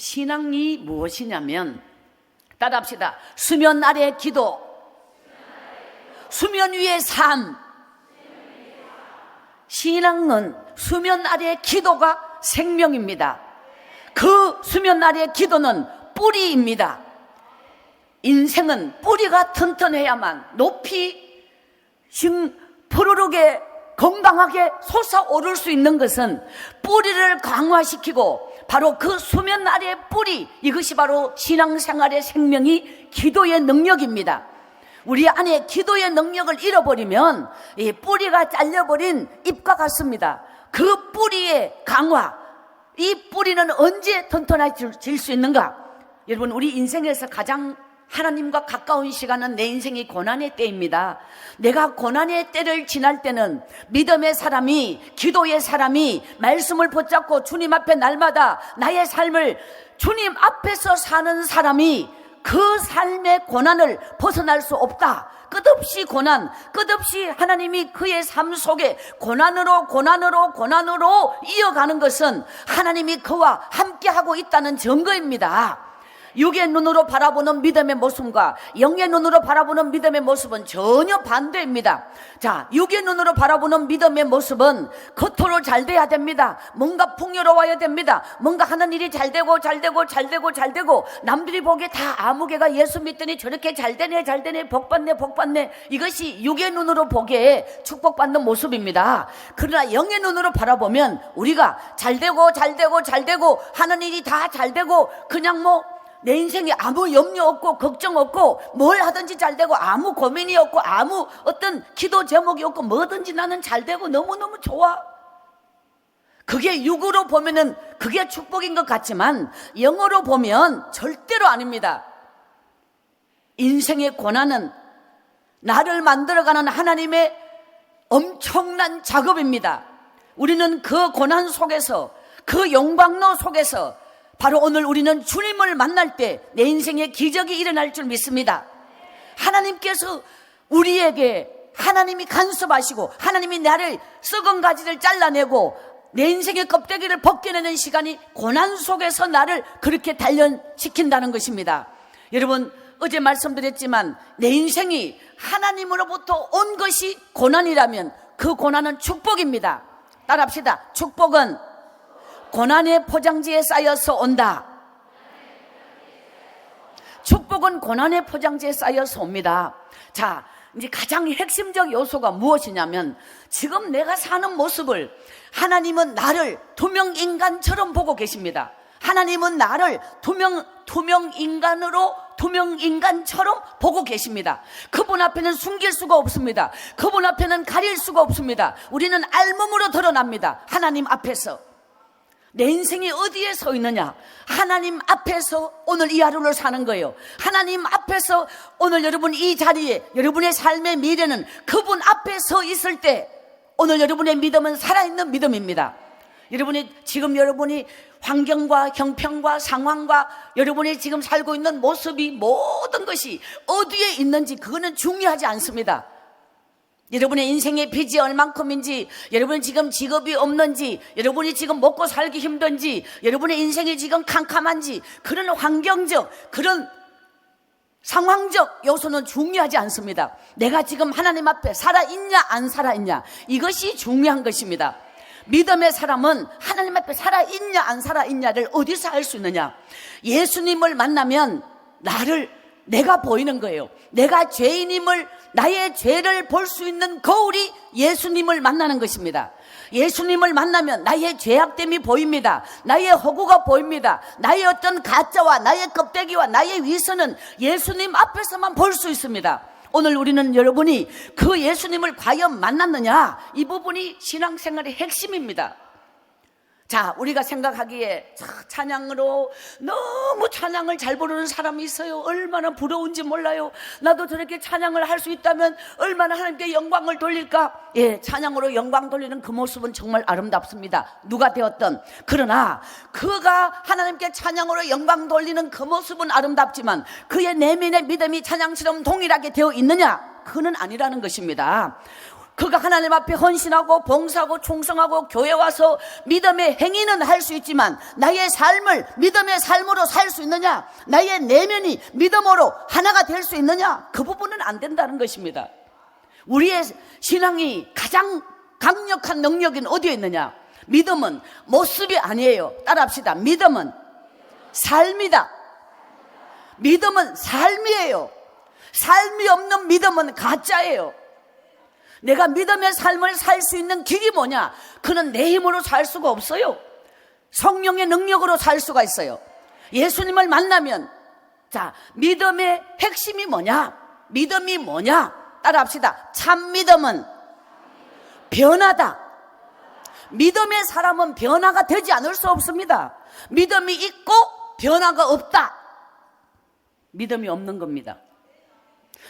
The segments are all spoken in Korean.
신앙이 무엇이냐면, 따라합시다. 수면 아래 기도, 수면 위의 삶. 신앙은 수면 아래 기도가 생명입니다. 그 수면 아래 기도는 뿌리입니다. 인생은 뿌리가 튼튼해야만 높이 푸르르게 건강하게 솟아오를 수 있는 것은 뿌리를 강화시키고, 바로 그 수면 아래 뿌리, 이것이 바로 신앙생활의 생명이 기도의 능력입니다. 우리 안에 기도의 능력을 잃어버리면 이 뿌리가 잘려버린 잎과 같습니다. 그 뿌리의 강화, 이 뿌리는 언제 튼튼해질 수 있는가? 여러분, 우리 인생에서 가장 하나님과 가까운 시간은 내 인생이 고난의 때입니다. 내가 고난의 때를 지날 때는 믿음의 사람이, 기도의 사람이 말씀을 붙잡고 주님 앞에 날마다 나의 삶을 주님 앞에서 사는 사람이 그 삶의 고난을 벗어날 수 없다. 끝없이 고난, 끝없이 하나님이 그의 삶 속에 고난으로 이어가는 것은 하나님이 그와 함께하고 있다는 증거입니다. 육의 눈으로 바라보는 믿음의 모습과 영의 눈으로 바라보는 믿음의 모습은 전혀 반대입니다. 자, 육의 눈으로 바라보는 믿음의 모습은 겉으로 잘 돼야 됩니다. 뭔가 풍요로워야 됩니다. 뭔가 하는 일이 잘 되고 남들이 보기에 다 아무개가 예수 믿더니 저렇게 잘 되네, 복받네. 이것이 육의 눈으로 보기에 축복받는 모습입니다. 그러나 영의 눈으로 바라보면 우리가 잘 되고 하는 일이 다 잘 되고, 그냥 내 인생에 아무 염려 없고 걱정 없고 뭘 하든지 잘 되고 아무 고민이 없고 아무 어떤 기도 제목이 없고 뭐든지 나는 잘 되고 너무너무 좋아. 그게 육으로 보면은 그게 축복인 것 같지만 영어로 보면 절대로 아닙니다. 인생의 고난은 나를 만들어가는 하나님의 엄청난 작업입니다. 우리는 그 고난 속에서, 그 용광로 속에서 바로 오늘 우리는 주님을 만날 때 내 인생에 기적이 일어날 줄 믿습니다. 하나님께서 우리에게, 하나님이 간섭하시고 하나님이 나를 썩은 가지를 잘라내고 내 인생의 껍데기를 벗겨내는 시간이 고난 속에서 나를 그렇게 단련시킨다는 것입니다. 여러분, 어제 말씀드렸지만 내 인생이 하나님으로부터 온 것이 고난이라면 그 고난은 축복입니다. 따라합시다. 축복은 고난의 포장지에 쌓여서 온다. 축복은 고난의 포장지에 쌓여서 옵니다. 자, 이제 가장 핵심적 요소가 무엇이냐면, 지금 내가 사는 모습을 하나님은 나를 투명 인간처럼 보고 계십니다. 하나님은 나를 투명 인간처럼 보고 계십니다. 그분 앞에는 숨길 수가 없습니다. 그분 앞에는 가릴 수가 없습니다. 우리는 알몸으로 드러납니다. 하나님 앞에서. 내 인생이 어디에 서 있느냐? 하나님 앞에서 오늘 이 하루를 사는 거예요. 하나님 앞에서 오늘 여러분 이 자리에, 여러분의 삶의 미래는 그분 앞에 서 있을 때 오늘 여러분의 믿음은 살아있는 믿음입니다. 여러분이 환경과 형편과 상황과 여러분이 지금 살고 있는 모습이, 모든 것이 어디에 있는지 그거는 중요하지 않습니다. 여러분의 인생의 빚이 얼만큼인지, 여러분이 지금 직업이 없는지, 여러분이 지금 먹고 살기 힘든지, 여러분의 인생이 지금 캄캄한지, 그런 환경적, 그런 상황적 요소는 중요하지 않습니다. 내가 지금 하나님 앞에 살아있냐 안 살아있냐, 이것이 중요한 것입니다. 믿음의 사람은 하나님 앞에 살아있냐 안 살아있냐를 어디서 알 수 있느냐? 예수님을 만나면 내가 보이는 거예요. 내가 죄인임을, 나의 죄를 볼 수 있는 거울이 예수님을 만나는 것입니다. 예수님을 만나면 나의 죄악됨이 보입니다. 나의 허구가 보입니다. 나의 어떤 가짜와 나의 껍데기와 나의 위선은 예수님 앞에서만 볼 수 있습니다. 오늘 우리는 여러분이 그 예수님을 과연 만났느냐, 이 부분이 신앙생활의 핵심입니다. 자, 우리가 생각하기에 찬양으로 너무 찬양을 잘 부르는 사람이 있어요. 얼마나 부러운지 몰라요. 나도 저렇게 찬양을 할 수 있다면 얼마나 하나님께 영광을 돌릴까. 예, 찬양으로 영광 돌리는 그 모습은 정말 아름답습니다. 누가 되었든. 그러나 그가 하나님께 찬양으로 영광 돌리는 그 모습은 아름답지만 그의 내면의 믿음이 찬양처럼 동일하게 되어 있느냐? 그는 아니라는 것입니다. 그가 하나님 앞에 헌신하고 봉사하고 충성하고 교회 와서 믿음의 행위는 할 수 있지만 나의 삶을 믿음의 삶으로 살 수 있느냐, 나의 내면이 믿음으로 하나가 될 수 있느냐, 그 부분은 안 된다는 것입니다. 우리의 신앙이 가장 강력한 능력은 어디에 있느냐? 믿음은 모습이 아니에요. 따라합시다. 믿음은 삶이다. 믿음은 삶이에요. 삶이 없는 믿음은 가짜예요. 내가 믿음의 삶을 살 수 있는 길이 뭐냐? 그는 내 힘으로 살 수가 없어요. 성령의 능력으로 살 수가 있어요. 예수님을 만나면, 자, 믿음의 핵심이 뭐냐? 믿음이 뭐냐? 따라합시다. 참 믿음은 변화다. 믿음의 사람은 변화가 되지 않을 수 없습니다. 믿음이 있고 변화가 없다. 믿음이 없는 겁니다.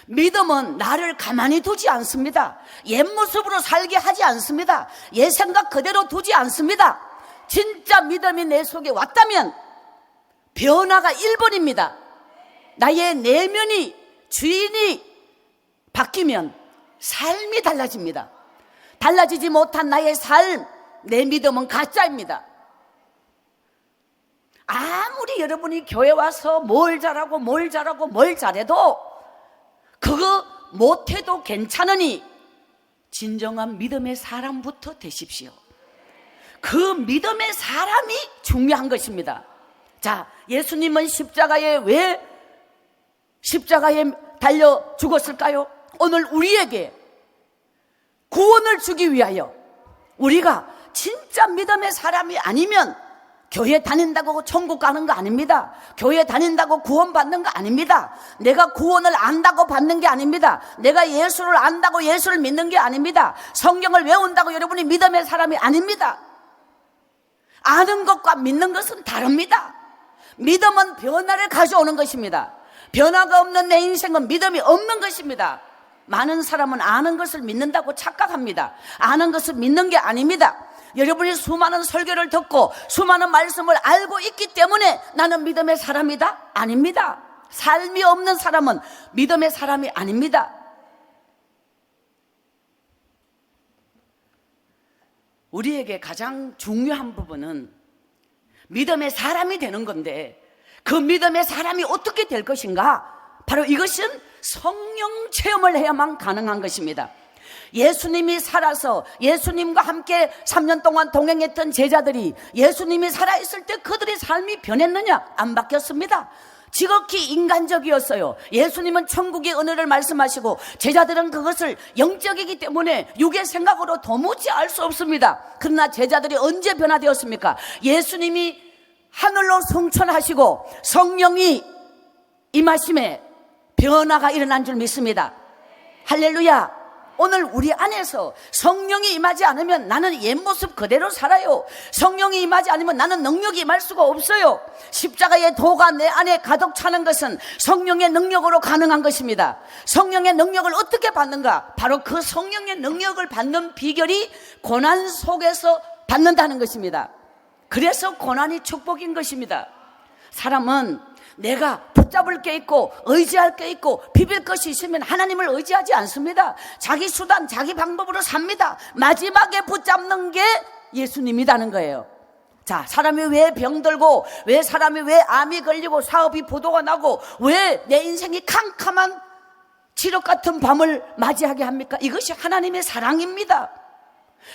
믿음은 나를 가만히 두지 않습니다. 옛 모습으로 살게 하지 않습니다. 옛 생각 그대로 두지 않습니다. 진짜 믿음이 내 속에 왔다면 변화가 1번입니다. 나의 내면이, 주인이 바뀌면 삶이 달라집니다. 달라지지 못한 나의 삶, 내 믿음은 가짜입니다. 아무리 여러분이 교회 와서 뭘 잘하고 뭘 잘해도 그거 못해도 괜찮으니 진정한 믿음의 사람부터 되십시오. 그 믿음의 사람이 중요한 것입니다. 자, 예수님은 왜 십자가에 달려 죽었을까요? 오늘 우리에게 구원을 주기 위하여. 우리가 진짜 믿음의 사람이 아니면 교회 다닌다고 천국 가는 거 아닙니다. 교회 다닌다고 구원받는 거 아닙니다. 내가 구원을 안다고 받는 게 아닙니다. 내가 예수를 안다고 예수를 믿는 게 아닙니다. 성경을 외운다고 여러분이 믿음의 사람이 아닙니다. 아는 것과 믿는 것은 다릅니다. 믿음은 변화를 가져오는 것입니다. 변화가 없는 내 인생은 믿음이 없는 것입니다. 많은 사람은 아는 것을 믿는다고 착각합니다. 아는 것을 믿는 게 아닙니다. 여러분이 수많은 설교를 듣고 수많은 말씀을 알고 있기 때문에 나는 믿음의 사람이다? 아닙니다. 삶이 없는 사람은 믿음의 사람이 아닙니다. 우리에게 가장 중요한 부분은 믿음의 사람이 되는 건데, 그 믿음의 사람이 어떻게 될 것인가? 바로 이것은 성령 체험을 해야만 가능한 것입니다. 예수님이 살아서 예수님과 함께 3년 동안 동행했던 제자들이 예수님이 살아있을 때 그들의 삶이 변했느냐? 안 바뀌었습니다. 지극히 인간적이었어요. 예수님은 천국의 은혜를 말씀하시고 제자들은 그것을 영적이기 때문에 육의 생각으로 도무지 알 수 없습니다. 그러나 제자들이 언제 변화되었습니까? 예수님이 하늘로 승천하시고 성령이 임하심에 변화가 일어난 줄 믿습니다. 할렐루야. 오늘 우리 안에서 성령이 임하지 않으면 나는 옛 모습 그대로 살아요. 성령이 임하지 않으면 나는 능력이 임할 수가 없어요. 십자가의 도가 내 안에 가득 차는 것은 성령의 능력으로 가능한 것입니다. 성령의 능력을 어떻게 받는가? 바로 그 성령의 능력을 받는 비결이 고난 속에서 받는다는 것입니다. 그래서 고난이 축복인 것입니다. 사람은 내가 붙잡을 게 있고 의지할 게 있고 비빌 것이 있으면 하나님을 의지하지 않습니다. 자기 수단, 자기 방법으로 삽니다. 마지막에 붙잡는 게 예수님이라는 거예요. 자, 사람이 왜 병들고, 왜 사람이 왜 암이 걸리고 사업이 부도가 나고 왜 내 인생이 캄캄한 지옥 같은 밤을 맞이하게 합니까? 이것이 하나님의 사랑입니다.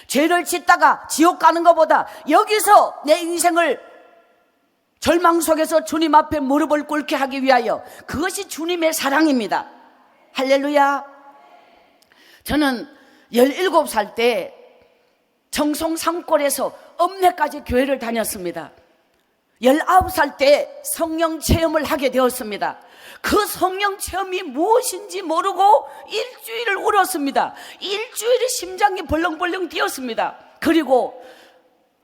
죄를 짓다가 지옥 가는 것보다 여기서 내 인생을 절망 속에서 주님 앞에 무릎을 꿇게 하기 위하여, 그것이 주님의 사랑입니다. 할렐루야. 저는 17살 때 정송 산골에서 읍내까지 교회를 다녔습니다. 19살 때 성령 체험을 하게 되었습니다. 그 성령 체험이 무엇인지 모르고 일주일을 울었습니다. 일주일에 심장이 벌렁벌렁 뛰었습니다. 그리고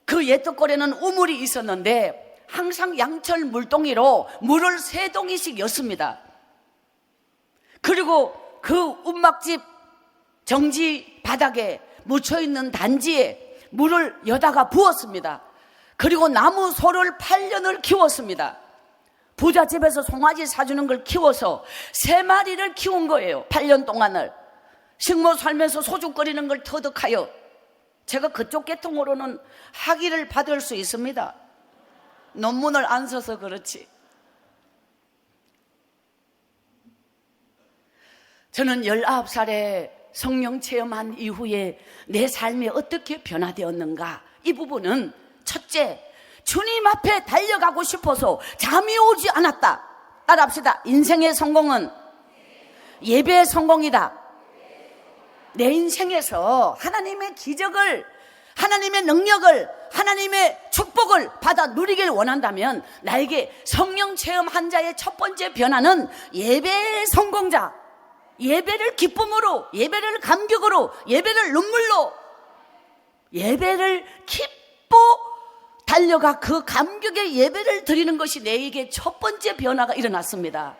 그 옛떡골에는 우물이 있었는데 항상 양철 물동이로 물을 3동이씩 였습니다. 그리고 그 움막집 정지 바닥에 묻혀있는 단지에 물을 여다가 부었습니다. 그리고 나무 소를 8년을 키웠습니다. 부잣집에서 송아지 사주는 걸 키워서 3마리를 키운 거예요. 8년 동안을. 식모 살면서 소죽거리는 걸 터득하여 제가 그쪽 계통으로는 학위를 받을 수 있습니다. 논문을 안 써서 그렇지. 저는 19살에 성령 체험한 이후에 내 삶이 어떻게 변화되었는가, 이 부분은 첫째, 주님 앞에 달려가고 싶어서 잠이 오지 않았다. 따라합시다. 인생의 성공은 예배의 성공이다. 내 인생에서 하나님의 기적을, 하나님의 능력을, 하나님의 축복을 받아 누리길 원한다면 나에게 성령 체험한 자의 첫 번째 변화는 예배의 성공자, 예배를 기쁨으로, 예배를 감격으로, 예배를 눈물로, 예배를 기뻐 달려가 그 감격의 예배를 드리는 것이 내게 첫 번째 변화가 일어났습니다.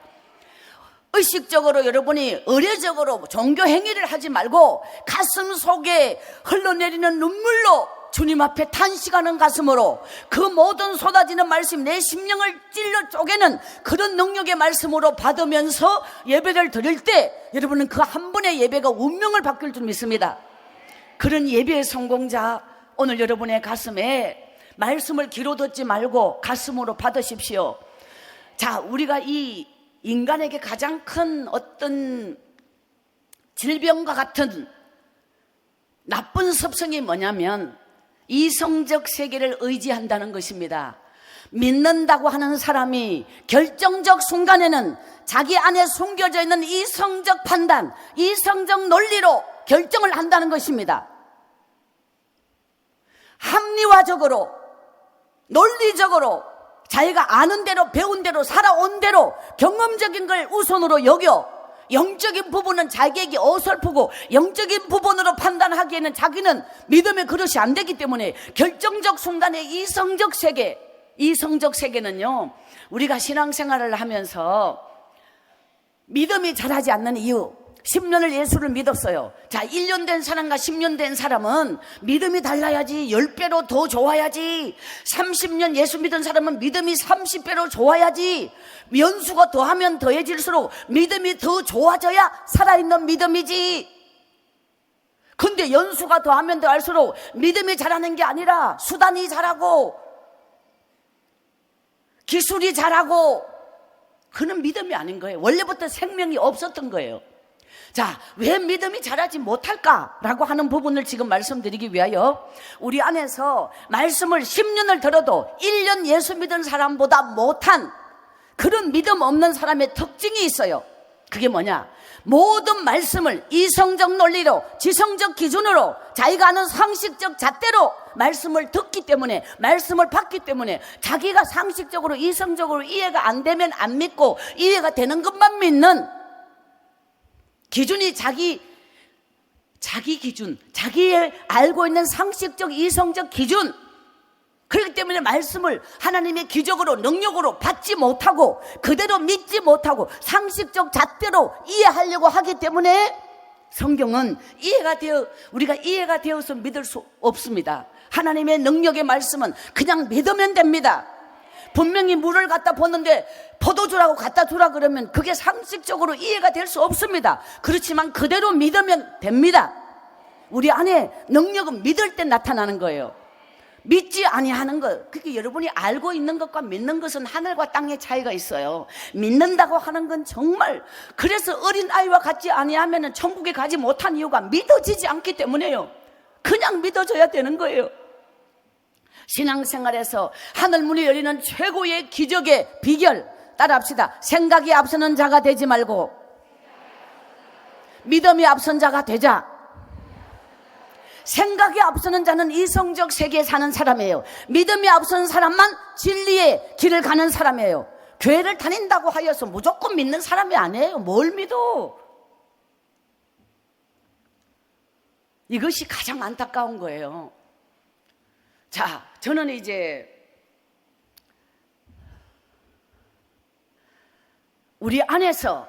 의식적으로 여러분이 의례적으로 종교 행위를 하지 말고 가슴 속에 흘러내리는 눈물로 주님 앞에 탄식하는 가슴으로 그 모든 쏟아지는 말씀, 내 심령을 찔러 쪼개는 그런 능력의 말씀으로 받으면서 예배를 드릴 때 여러분은 그 한 번의 예배가 운명을 바뀔 줄 믿습니다. 그런 예배의 성공자, 오늘 여러분의 가슴에 말씀을 귀로 듣지 말고 가슴으로 받으십시오. 자, 우리가 이 인간에게 가장 큰 어떤 질병과 같은 나쁜 습성이 뭐냐면 이성적 세계를 의지한다는 것입니다. 믿는다고 하는 사람이 결정적 순간에는 자기 안에 숨겨져 있는 이성적 판단, 이성적 논리로 결정을 한다는 것입니다. 합리화적으로, 논리적으로 자기가 아는 대로, 배운 대로, 살아온 대로 경험적인 걸 우선으로 여겨 영적인 부분은 자기에게 어설프고 영적인 부분으로 판단하기에는 자기는 믿음의 그릇이 안 되기 때문에 결정적 순간에 이성적 세계, 이성적 세계는요, 우리가 신앙생활을 하면서 믿음이 자라지 않는 이유, 10년을 예수를 믿었어요. 자, 1년 된 사람과 10년 된 사람은 믿음이 달라야지, 10배로 더 좋아야지. 30년 예수 믿은 사람은 믿음이 30배로 좋아야지. 연수가 더하면 더해질수록 믿음이 더 좋아져야 살아있는 믿음이지. 근데 연수가 더하면 더할수록 믿음이 자라는 게 아니라 수단이 자라고 기술이 자라고, 그는 믿음이 아닌 거예요. 원래부터 생명이 없었던 거예요. 자, 왜 믿음이 자라지 못할까라고 하는 부분을 지금 말씀드리기 위하여 우리 안에서 말씀을 10년을 들어도 1년 예수 믿은 사람보다 못한 그런 믿음 없는 사람의 특징이 있어요. 그게 뭐냐? 모든 말씀을 이성적 논리로, 지성적 기준으로, 자기가 아는 상식적 잣대로 말씀을 듣기 때문에, 말씀을 받기 때문에 자기가 상식적으로, 이성적으로 이해가 안 되면 안 믿고 이해가 되는 것만 믿는 기준이 자기 기준, 자기의 알고 있는 상식적, 이성적 기준. 그렇기 때문에 말씀을 하나님의 기적으로, 능력으로 받지 못하고 그대로 믿지 못하고 상식적 잣대로 이해하려고 하기 때문에 성경은 우리가 이해가 되어서 믿을 수 없습니다. 하나님의 능력의 말씀은 그냥 믿으면 됩니다. 분명히 물을 갖다 붓는데 포도주라고 갖다 주라 그러면 그게 상식적으로 이해가 될 수 없습니다. 그렇지만 그대로 믿으면 됩니다. 우리 안에 능력은 믿을 때 나타나는 거예요. 믿지 아니하는 것, 그게 여러분이 알고 있는 것과 믿는 것은 하늘과 땅의 차이가 있어요. 믿는다고 하는 건 정말, 그래서 어린아이와 같지 아니하면 천국에 가지 못한 이유가 믿어지지 않기 때문에요. 그냥 믿어져야 되는 거예요. 신앙생활에서 하늘문이 열리는 최고의 기적의 비결, 따라합시다. 생각이 앞서는 자가 되지 말고 믿음이 앞선 자가 되자. 생각이 앞서는 자는 이성적 세계에 사는 사람이에요. 믿음이 앞서는 사람만 진리의 길을 가는 사람이에요. 교회를 다닌다고 하여서 무조건 믿는 사람이 아니에요. 뭘 믿어? 이것이 가장 안타까운 거예요. 자, 저는 이제 우리 안에서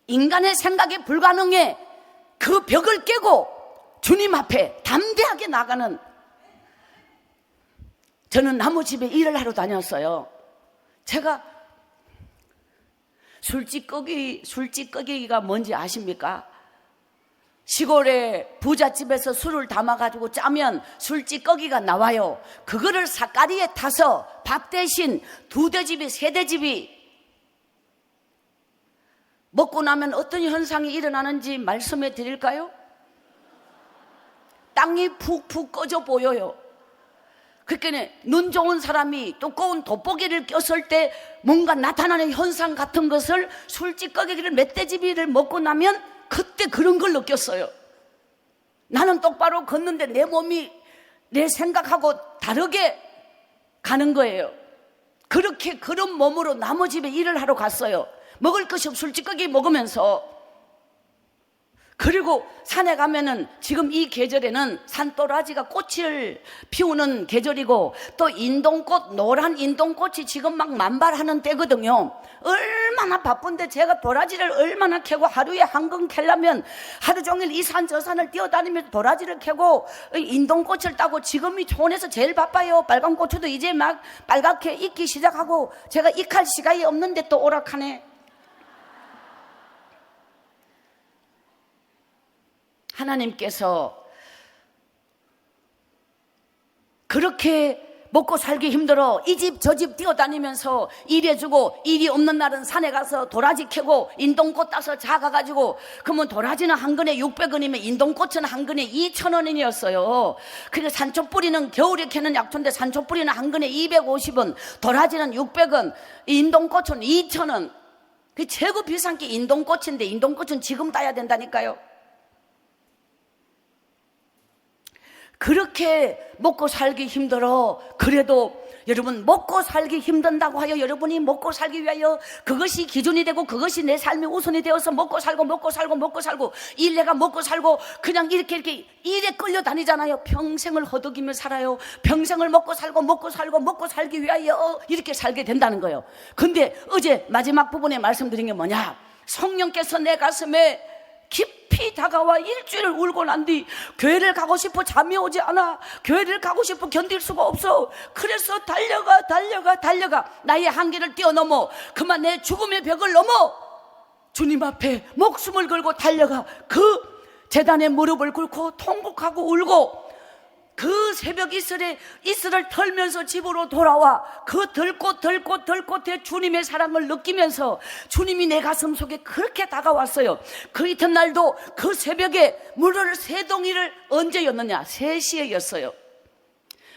인간의 생각이 불가능해 그 벽을 깨고 주님 앞에 담대하게 나가는, 저는 나무집에 일을 하러 다녔어요. 제가 술찌꺼기가 뭔지 아십니까? 시골에 부잣집에서 술을 담아가지고 짜면 술찌꺼기가 나와요. 그거를 삿가리에 타서 밥 대신 2대집이 3대집이 먹고 나면 어떤 현상이 일어나는지 말씀해 드릴까요? 땅이 푹푹 꺼져 보여요. 그러니까 눈 좋은 사람이 두꺼운 돋보기를 꼈을 때 뭔가 나타나는 현상 같은 것을 술찌꺼기를 멧돼지비를 먹고 나면 그때 그런 걸 느꼈어요. 나는 똑바로 걷는데 내 몸이 내 생각하고 다르게 가는 거예요. 그렇게 그런 몸으로 나무 집에 일을 하러 갔어요. 먹을 것이 없어 술찌꺼기 먹으면서. 그리고 산에 가면은 지금 이 계절에는 산도라지가 꽃을 피우는 계절이고 또 인동꽃, 노란 인동꽃이 지금 막 만발하는 때거든요. 얼마나 바쁜데 제가 도라지를 얼마나 캐고 하루에 한 건 캐려면 하루 종일 이 산 저 산을 뛰어다니면서 도라지를 캐고 인동꽃을 따고 지금이 촌에서 제일 바빠요. 빨간 고추도 이제 막 빨갛게 익기 시작하고 제가 익할 시간이 없는데 또 오락하네. 하나님께서 그렇게 먹고 살기 힘들어 이 집 저 집 뛰어다니면서 일해주고 일이 없는 날은 산에 가서 도라지 캐고 인동꽃 따서 작아가지고 그러면 도라지는 한 근에 600원이면 인동꽃은 한 근에 2,000원이었어요. 그래서 산초뿌리는 겨울에 캐는 약초인데 산초뿌리는 한 근에 250원, 도라지는 600원, 인동꽃은 2,000원. 그 최고 비싼 게 인동꽃인데 인동꽃은 지금 따야 된다니까요. 그렇게 먹고 살기 힘들어. 그래도 여러분 먹고 살기 힘든다고 하여 여러분이 먹고 살기 위하여 그것이 기준이 되고 그것이 내 삶의 우선이 되어서 먹고 살고 일내가 먹고 살고 그냥 이렇게 일에 끌려다니잖아요. 평생을 허덕이며 살아요. 평생을 먹고 살기 위하여 이렇게 살게 된다는 거예요. 근데 어제 마지막 부분에 말씀드린 게 뭐냐, 성령께서 내 가슴에 깊이 다가와 일주일을 울고 난 뒤 교회를 가고 싶어 잠이 오지 않아. 교회를 가고 싶어 견딜 수가 없어. 그래서 달려가 나의 한계를 뛰어넘어 그만 내 죽음의 벽을 넘어 주님 앞에 목숨을 걸고 달려가 그 제단에 무릎을 꿇고 통곡하고 울고 그 새벽 이슬을 털면서 집으로 돌아와 그 들꽃에 주님의 사랑을 느끼면서 주님이 내 가슴 속에 그렇게 다가왔어요. 그 이튿날도 그 새벽에 물을 3동이를 언제였느냐, 3시에였어요.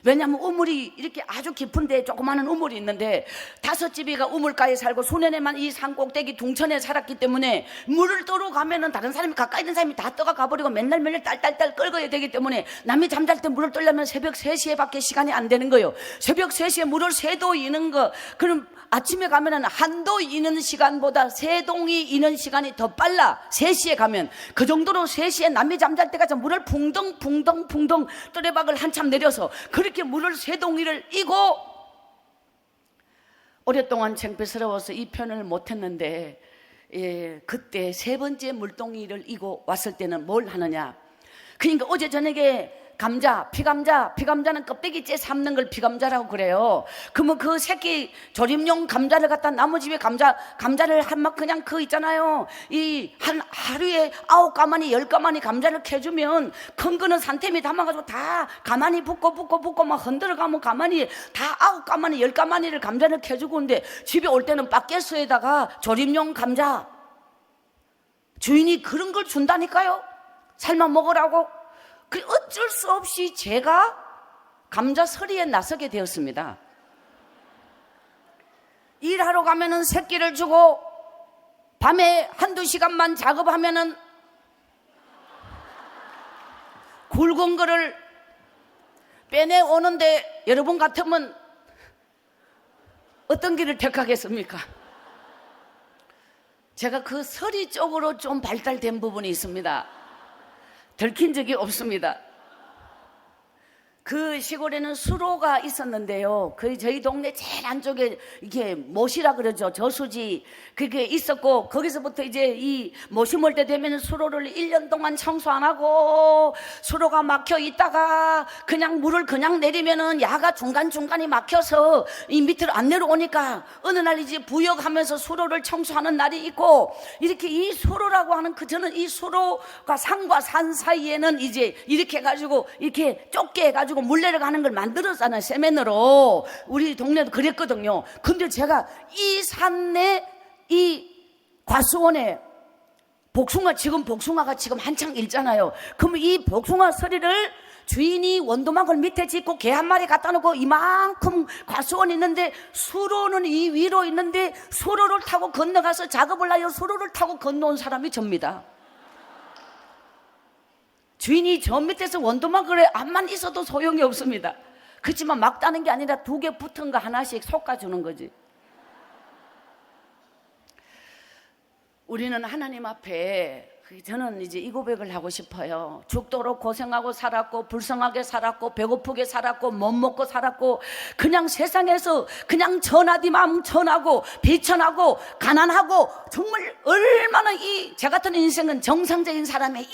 왜냐하면 우물이 이렇게 아주 깊은데 조그마한 우물이 있는데 5집이가 우물가에 살고 소년에만 이 산꼭대기 둥천에 살았기 때문에 물을 떠러 가면은 다른 사람이 가까이 있는 사람이 다 떠가 가버리고 맨날 딸딸 끌어야 되기 때문에 남이 잠잘 때 물을 떠려면 새벽 3시에 밖에 시간이 안 되는 거예요. 새벽 3시에 물을 3도 이는 거, 그럼 아침에 가면은 한도 이는 시간보다 3동이 이는 시간이 더 빨라. 3시에 가면 그 정도로 3시에 남이 잠잘 때까지 물을 붕덩 또레박을 한참 내려서 그렇게 물을 3동이를 이고 오랫동안 창피스러워서 이 표현을 못했는데 그때 3번째 물동이를 이고 왔을 때는 뭘 하느냐, 그러니까 어제 저녁에 피감자는 껍데기째 삶는 걸 피감자라고 그래요. 그러면 그 새끼 조림용 감자를 갖다 나무집에 감자를 막 그냥 그 있잖아요. 한 하루에 9가마니 10가마니 감자를 캐주면 큰 거는 산템이 담아가지고 다 가만히 붓고 막 흔들어가면 가만히 다 9가마니 10가마니를 감자를 캐주고 있는데 집에 올 때는 바켓스에다가 조림용 감자 주인이 그런 걸 준다니까요. 삶아 먹으라고. 어쩔 수 없이 제가 감자 서리에 나서게 되었습니다. 일하러 가면은 새끼를 주고 밤에 1-2시간만 작업하면은 굵은 거를 빼내오는데 여러분 같으면 어떤 길을 택하겠습니까? 제가 그 서리 쪽으로 좀 발달된 부분이 있습니다. 들킨 적이 없습니다. 그 시골에는 수로가 있었는데요. 그 저희 동네 제일 안쪽에 이게 못이라 그러죠. 저수지 그게 있었고, 거기서부터 이제 이 못 심을 때 되면 수로를 1년 동안 청소 안 하고 수로가 막혀 있다가 그냥 물을 그냥 내리면은 야가 중간중간이 막혀서 이 밑으로 안 내려오니까 어느 날 이제 부역하면서 수로를 청소하는 날이 있고, 이렇게 이 수로라고 하는 저는 이 수로가 산과 산 사이에는 이제 이렇게 해가지고 이렇게 좁게 해가지고 물 내려가는 걸 만들었잖아요. 세면으로. 우리 동네도 그랬거든요. 근데 제가 이 산내 이 과수원에 지금 복숭아가 지금 한창 일잖아요. 그러면 이 복숭아 서리를 주인이 원도막을 밑에 짓고 개 한 마리 갖다 놓고 이만큼 과수원이 있는데 수로는 이 위로 있는데 수로를 타고 건너가서 작업을 하여 수로를 타고 건너온 사람이 접니다. 주인이 저 밑에서 원도막을 앞만 있어도 소용이 없습니다. 그렇지만 막 따는 게 아니라 2개 붙은 거 하나씩 솎아주는 거지. 우리는 하나님 앞에, 저는 이제 이 고백을 하고 싶어요. 죽도록 고생하고 살았고, 불쌍하게 살았고, 배고프게 살았고, 못 먹고 살았고, 그냥 세상에서 그냥 전하디만 전하고, 비천하고, 가난하고, 정말 얼마나 제 같은 인생은 정상적인 사람의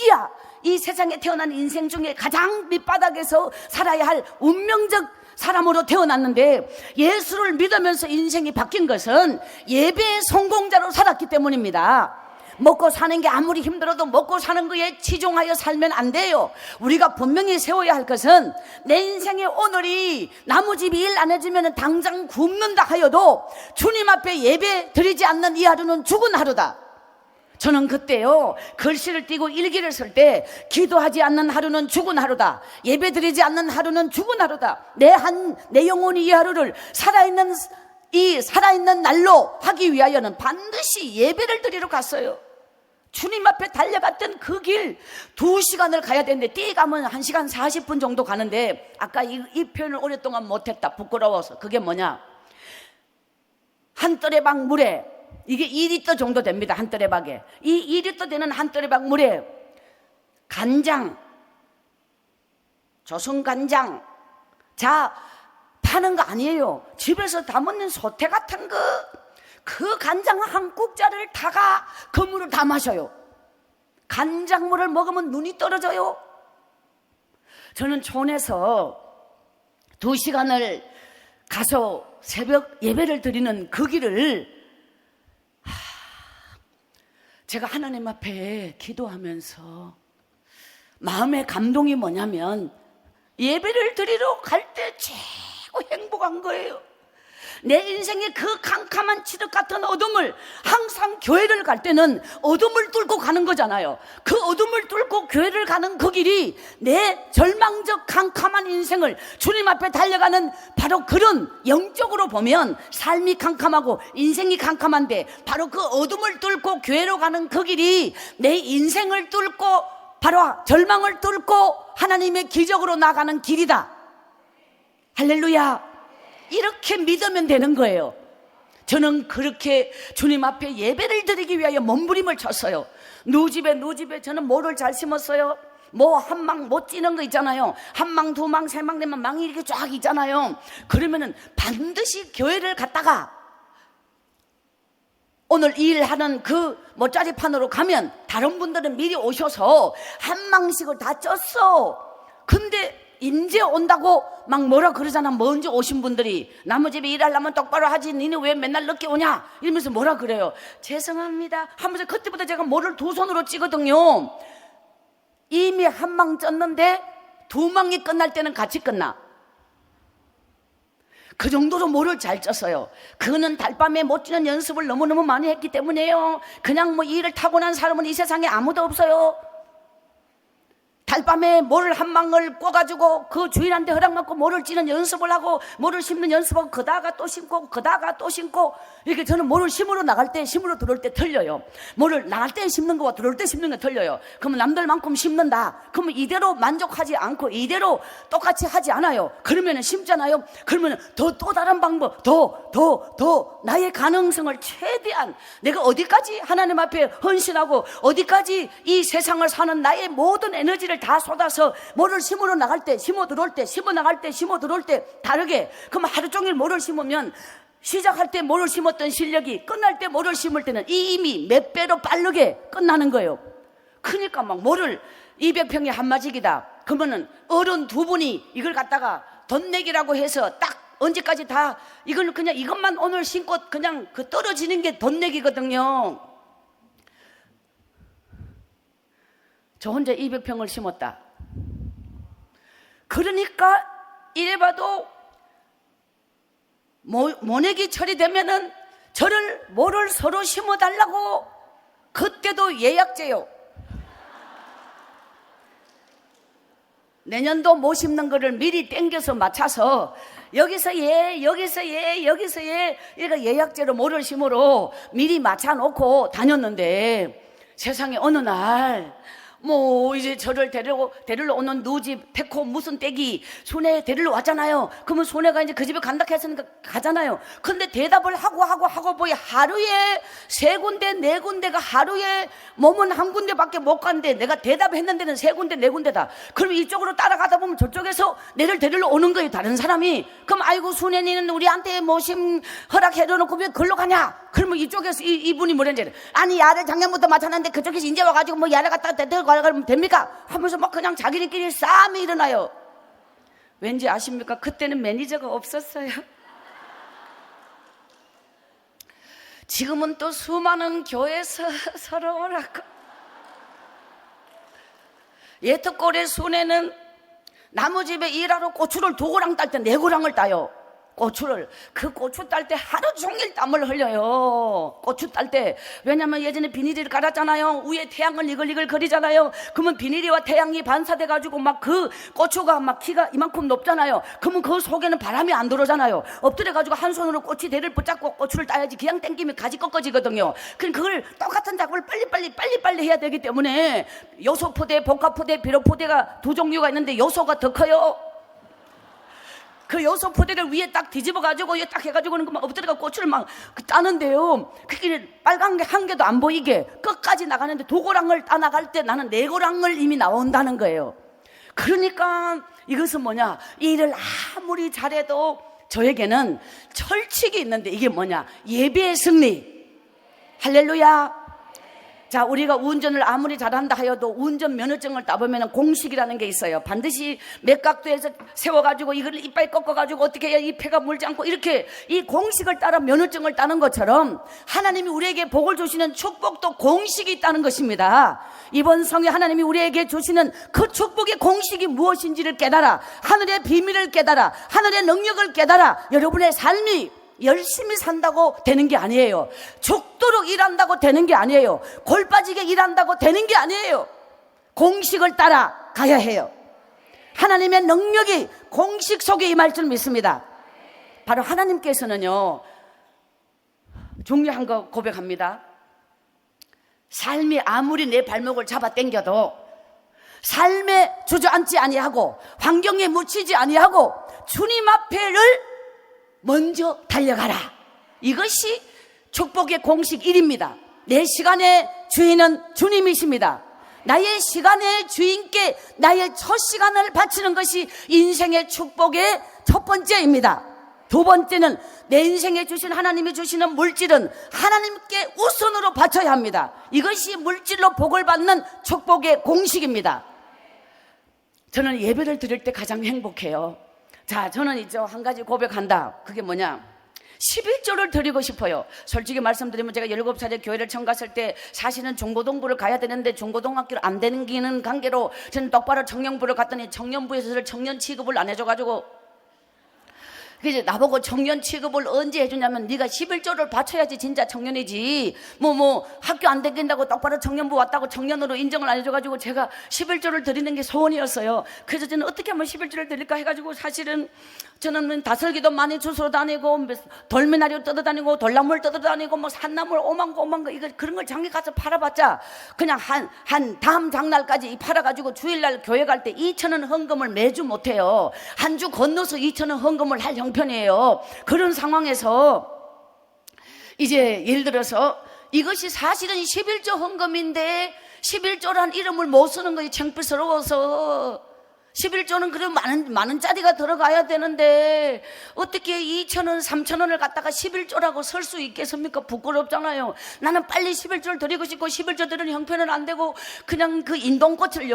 이 세상에 태어난 인생 중에 가장 밑바닥에서 살아야 할 운명적 사람으로 태어났는데, 예수를 믿으면서 인생이 바뀐 것은 예배의 성공자로 살았기 때문입니다. 먹고 사는 게 아무리 힘들어도 먹고 사는 거에 치중하여 살면 안 돼요. 우리가 분명히 세워야 할 것은, 내 인생의 오늘이 나무집이 일 안 해주면 당장 굶는다 하여도 주님 앞에 예배 드리지 않는 이 하루는 죽은 하루다. 저는 그때요, 글씨를 띄고 일기를 쓸 때, 기도하지 않는 하루는 죽은 하루다, 예배 드리지 않는 하루는 죽은 하루다, 내 영혼이 이 하루를 살아있는 날로 하기 위하여는 반드시 예배를 드리러 갔어요. 주님 앞에 달려갔던 그 길 2시간을 가야 되는데, 띠가면 1시간 40분 정도 가는데, 아까 이 표현을 오랫동안 못했다, 부끄러워서. 그게 뭐냐, 한 떠레박 물에, 이게 2리터 정도 됩니다. 한 떠레박에. 이 2리터 되는 한 떠레박 물에 간장, 조선간장, 파는 거 아니에요. 집에서 담는 소태 같은 그 간장 한 국자를 다가 그 물을 다 마셔요. 간장물을 먹으면 눈이 떨어져요. 저는 촌에서 2시간을 가서 새벽 예배를 드리는 그 길을 제가 하나님 앞에 기도하면서 마음의 감동이 뭐냐면, 예배를 드리러 갈 때 최고 행복한 거예요. 내 인생의 그 캄캄한 칠흑 같은 어둠을, 항상 교회를 갈 때는 어둠을 뚫고 가는 거잖아요. 그 어둠을 뚫고 교회를 가는 그 길이 내 절망적 캄캄한 인생을 주님 앞에 달려가는, 바로 그런, 영적으로 보면 삶이 캄캄하고 인생이 캄캄한데, 바로 그 어둠을 뚫고 교회로 가는 그 길이 내 인생을 뚫고, 바로 절망을 뚫고 하나님의 기적으로 나가는 길이다. 할렐루야. 이렇게 믿으면 되는 거예요. 저는 그렇게 주님 앞에 예배를 드리기 위하여 몸부림을 쳤어요. 누집에 저는 뭐를 잘 심었어요. 한 망 못 찌는 거 있잖아요. 한 망, 2망, 3망 되면 망이 이렇게 쫙 있잖아요. 그러면은 반드시 교회를 갔다가 오늘 일하는 그 모짜리판으로 가면 다른 분들은 미리 오셔서 한 망씩을 다 쪘어. 근데 인제 온다고 막 뭐라 그러잖아. 먼저 오신 분들이, 남의 집에 일하려면 똑바로 하지, 니네 왜 맨날 늦게 오냐 이러면서 뭐라 그래요. 죄송합니다 하면서, 그때부터 제가 뭐를 2손으로 찌거든요. 이미 한 망 쪘는데 2망이 끝날 때는 같이 끝나. 그 정도로 뭐를 잘 쪘어요. 그거는 달밤에 못 찌는 연습을 너무너무 많이 했기 때문에요. 그냥 일을 타고난 사람은 이 세상에 아무도 없어요. 달밤에 모를 한 망을 꿔가지고 그 주인한테 허락받고 모를 찌는 연습을 하고, 모를 심는 연습하고, 그다가 또 심고, 그다가 또 심고, 이렇게 저는 모를 심으러 나갈 때, 심으러 들어올 때 틀려요. 모를 나갈 때 심는 거와 들어올 때 심는 거 틀려요. 그러면 남들만큼 심는다, 그러면 이대로 만족하지 않고 이대로 똑같이 하지 않아요. 그러면 심잖아요. 그러면 또 다른 방법, 더 나의 가능성을 최대한, 내가 어디까지 하나님 앞에 헌신하고 어디까지 이 세상을 사는 나의 모든 에너지를 힘을 다 쏟아서 모를 심으러 나갈 때, 심어 들어올 때, 심어 나갈 때, 심어 들어올 때 다르게. 그럼 하루 종일 모를 심으면 시작할 때 모를 심었던 실력이 끝날 때 모를 심을 때는 이미 몇 배로 빠르게 끝나는 거예요. 그러니까 막 모를 200평이 한 마직이다. 그러면은 어른 두 분이 이걸 갖다가 돈 내기라고 해서 딱 언제까지 다 이걸 그냥 이것만 오늘 심고 그냥 그 떨어지는 게 돈 내기거든요. 저 혼자 200평을 심었다. 그러니까 이래봐도 모내기 철이 되면은 저를 모를 서로 심어달라고. 그때도 예약제요. 내년도 못 심는 거를 미리 땡겨서 맞춰서 여기서 여기서 여기서 이렇게 예약제로 모를 심으러 미리 맞춰놓고 다녔는데 세상에 어느 날 이제 저를 데리러 오는 누집 태코 무슨 떼기 순애 데리러 왔잖아요. 그러면 순애가 이제 그 집에 간다 했으니까 가잖아요. 근데 대답을 하고 하루에 3군데 4군데가 하루에 몸은 한 군데밖에 못 갔는데 내가 대답했는 데는 3군데 4군데다. 그럼 이쪽으로 따라가다 보면 저쪽에서 내를 데리러 오는 거예요, 다른 사람이. 그럼 아이고 순애니는 우리한테 모심 허락해놓고 왜 글로 가냐? 그러면 이쪽에서 이분이 뭐랬는지, 아니 야를 작년부터 맞춰놨는데 그쪽에서 이제 와가지고 야를 갖다 데리고 가면 됩니까? 하면서 막 그냥 자기들끼리 싸움이 일어나요. 왠지 아십니까? 그때는 매니저가 없었어요. 지금은 또 수많은 교회에서 서로 오라고. 예특골의 순애는 나무집에 일하러 고추를 2고랑 딸 때 4고랑을 따요. 고추를. 그 고추 딸 때 하루 종일 땀을 흘려요. 고추 딸 때. 왜냐면 예전에 비닐을 깔았잖아요. 위에 태양을 이글이글 거리잖아요. 그러면 비닐이와 태양이 반사돼가지고 막 그 고추가 막 키가 이만큼 높잖아요. 그러면 그 속에는 바람이 안 들어오잖아요. 엎드려가지고 한 손으로 꼬치 대를 붙잡고 고추를 따야지. 그냥 땡기면 가지 꺾어지거든요. 그걸 똑같은 작업을 빨리 해야 되기 때문에 요소포대, 복합포대, 비료포대가 2종류가 있는데 요소가 더 커요. 그 요소 포대를 위에 딱 뒤집어가지고 위에 딱 해가지고는 막 엎드려가 고추를 막 따는데요. 그게 빨간 게 한 개도 안 보이게 끝까지 나가는데 2고랑을 따나갈 때 나는 4고랑을 이미 나온다는 거예요. 그러니까 이것은 뭐냐? 일을 아무리 잘해도 저에게는 철칙이 있는데 이게 뭐냐? 예배의 승리. 할렐루야. 자, 우리가 운전을 아무리 잘한다 하여도 운전 면허증을 따보면 공식이라는 게 있어요. 반드시 맥각도에서 세워가지고 이걸 이빨 꺾어가지고 어떻게 해야 이 폐가 물지 않고 이렇게 이 공식을 따라 면허증을 따는 것처럼 하나님이 우리에게 복을 주시는 축복도 공식이 있다는 것입니다. 이번 성에 하나님이 우리에게 주시는 그 축복의 공식이 무엇인지를 깨달아, 하늘의 비밀을 깨달아, 하늘의 능력을 깨달아 여러분의 삶이 열심히 산다고 되는 게 아니에요. 죽도록 일한다고 되는 게 아니에요. 골 빠지게 일한다고 되는 게 아니에요. 공식을 따라 가야 해요. 하나님의 능력이 공식 속에 임할 줄 믿습니다. 바로 하나님께서는요, 중요한 거 고백합니다. 삶이 아무리 내 발목을 잡아 당겨도 삶에 주저앉지 아니하고 환경에 묻히지 아니하고 주님 앞에를 먼저 달려가라. 이것이 축복의 공식 1입니다. 내 시간의 주인은 주님이십니다. 나의 시간의 주인께 나의 첫 시간을 바치는 것이 인생의 축복의 첫 번째입니다. 2번째는 내 인생에 주신 하나님이 주시는 물질은 하나님께 우선으로 바쳐야 합니다. 이것이 물질로 복을 받는 축복의 공식입니다. 저는 예배를 드릴 때 가장 행복해요. 자, 저는 이제 한 가지 고백한다. 그게 뭐냐? 11조를 드리고 싶어요. 솔직히 말씀드리면 제가 17살에 교회를 처음 갔을 때 사실은 중고등부를 가야 되는데 중고등학교를 안 되는 관계로 저는 똑바로 청년부를 갔더니 청년부에서 청년 취급을 안 해줘가지고 그래서 나보고 청년 취급을 언제 해주냐면 네가 11조를 바쳐야지 진짜 청년이지 학교 안 다닌다고 똑바로 청년부 왔다고 청년으로 인정을 안 해줘가지고 제가 11조를 드리는 게 소원이었어요. 그래서 저는 어떻게 하면 11조를 드릴까 해가지고 사실은 저는 다설기도 많이 주스러 다니고 돌미나리로 뜯어다니고 돌나물 뜯어다니고 산나물 오만 거 이거 그런 걸 장기 가서 팔아봤자 그냥 한 다음 장날까지 팔아가지고 주일날 교회 갈 때 2,000원 헌금을 매주 못해요. 한 주 건너서 2,000원 헌금을 할 형편이에요. 그런 상황에서 이제 예를 들어서 이것이 사실은 11조 헌금인데 11조란 이름을 못 쓰는 거예요. 창피스러워서. 11조는 그래 많은 짜리가 들어가야 되는데 어떻게 2,000원, 3,000원을 갖다가 11조라고 쓸 수 있겠습니까? 부끄럽잖아요. 나는 빨리 11조를 드리고 싶고 11조 드리는 형편은 안 되고 그냥 그 인동꽃이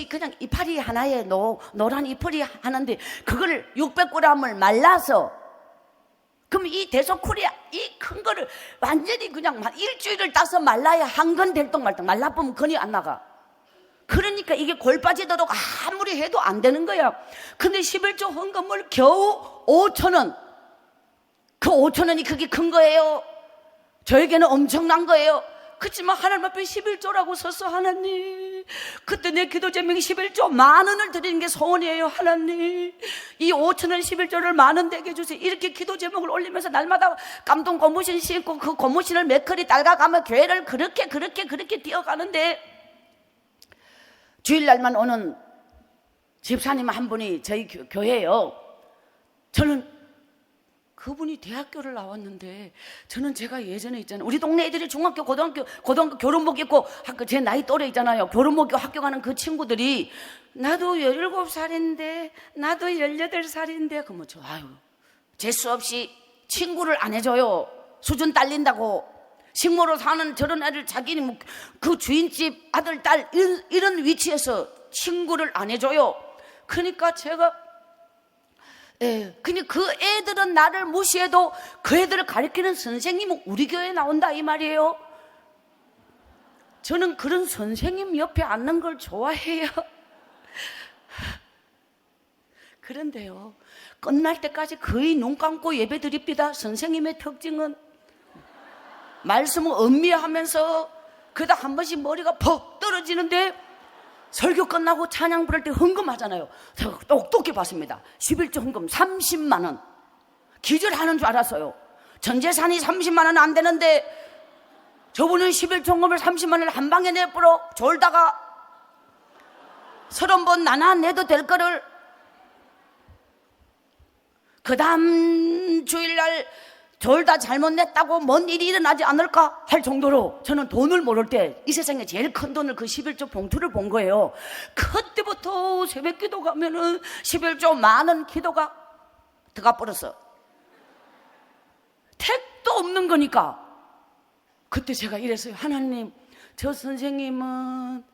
그냥 이파리 하나에 노란 이파리 하나인데 그걸 600g을 말라서 그럼 이 대소코리아 이 큰 거를 완전히 그냥 일주일을 따서 말라야 한 건 될똥 말똥 말라보면 건이 안 나가. 그러니까 이게 골 빠지도록 아무리 해도 안 되는 거야. 근데 11조 헌금을 겨우 5,000원. 그 5,000원이 그게 큰 거예요. 저에게는 엄청난 거예요. 그렇지만 하나님 앞에 11조라고 썼어. 하나님, 그때 내 기도 제목이 11조 10,000원을 드리는 게 소원이에요. 하나님, 이 5,000원 11조를 10,000원 되게 해주세요. 이렇게 기도 제목을 올리면서 날마다 감동 고무신 신고 그 고무신을 매커리 달가가며 교회를 그렇게 뛰어가는데 주일날만 오는 집사님 한 분이 저희 교회예요. 저는 그분이 대학교를 나왔는데 저는 제가 예전에 있잖아요. 우리 동네 애들이 중학교, 고등학교 교련복 입고 제 나이 또래 있잖아요. 교련복 입고 학교 가는 그 친구들이 나도 17살인데 나도 18살인데 그러면 저 재수 없이 친구를 안 해줘요. 수준 딸린다고. 식모로 사는 저런 애를 자기는 그 주인집 아들, 딸 이런 위치에서 친구를 안 해줘요. 그러니까 제가 그냥 그 애들은 나를 무시해도 그 애들을 가르치는 선생님은 우리 교회에 나온다 이 말이에요. 저는 그런 선생님 옆에 앉는 걸 좋아해요. 그런데요, 끝날 때까지 거의 눈 감고 예배 드립니다. 선생님의 특징은 말씀을 음미하면서 그러다 한 번씩 머리가 퍽 떨어지는데 설교 끝나고 찬양 부를 때 헌금하잖아요. 제가 똑똑히 봤습니다. 11조 헌금 30만 원. 기절하는 줄 알았어요. 전 재산이 30만 원 안 되는데 저분은 11조 헌금을 30만 원을 한 방에 내버려 졸다가 30번 나눠내도 될 거를 그 다음 주일날 졸다 잘못 냈다고 뭔 일이 일어나지 않을까 할 정도로 저는 돈을 모를 때 이 세상에 제일 큰 돈을 그 11조 봉투를 본 거예요. 그때부터 새벽 기도 가면은 11조 많은 기도가 들어가 버렸어. 택도 없는 거니까. 그때 제가 이랬어요. 하나님, 저 선생님은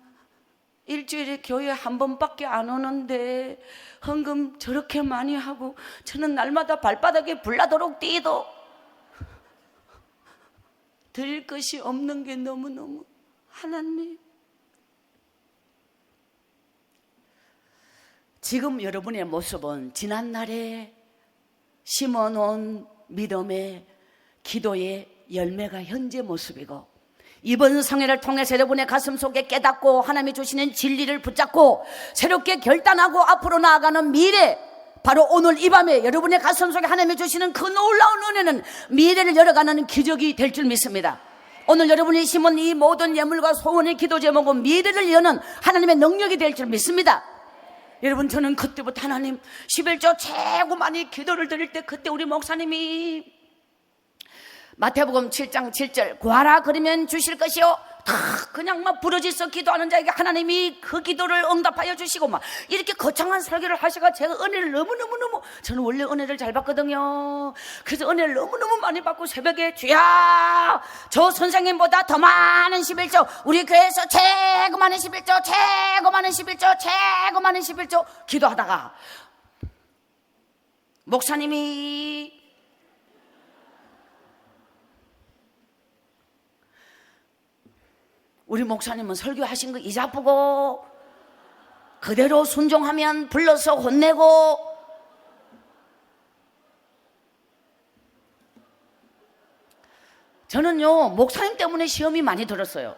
일주일에 교회 한 번밖에 안 오는데 헌금 저렇게 많이 하고 저는 날마다 발바닥에 불나도록 뛰도 드릴 것이 없는 게 너무너무 하나님. 지금 여러분의 모습은 지난날에 심어놓은 믿음의 기도의 열매가 현재 모습이고 이번 성회를 통해서 여러분의 가슴 속에 깨닫고 하나님이 주시는 진리를 붙잡고 새롭게 결단하고 앞으로 나아가는 미래, 바로 오늘 이 밤에 여러분의 가슴 속에 하나님이 주시는 그 놀라운 은혜는 미래를 열어가는 기적이 될 줄 믿습니다. 오늘 여러분이 심은 이 모든 예물과 소원의 기도 제목은 미래를 여는 하나님의 능력이 될 줄 믿습니다. 여러분, 저는 그때부터 하나님 11조 최고 많이 기도를 드릴 때 그때 우리 목사님이 마태복음 7장 7절 구하라 그러면 주실 것이요, 다 그냥 막 부르짖어 기도하는 자에게 하나님이 그 기도를 응답하여 주시고 막 이렇게 거창한 설교를 하시가 제가 은혜를 너무너무 저는 원래 은혜를 잘 받거든요. 그래서 은혜를 너무너무 많이 받고 새벽에 주야 저 선생님보다 더 많은 11조 우리 교회에서 최고 많은 11조 최고 많은 11조 최고 많은 11조 기도하다가 목사님이 우리 목사님은 설교하신 거 이자쁘고 그대로 순종하면 불러서 혼내고 저는요 목사님 때문에 시험이 많이 들었어요.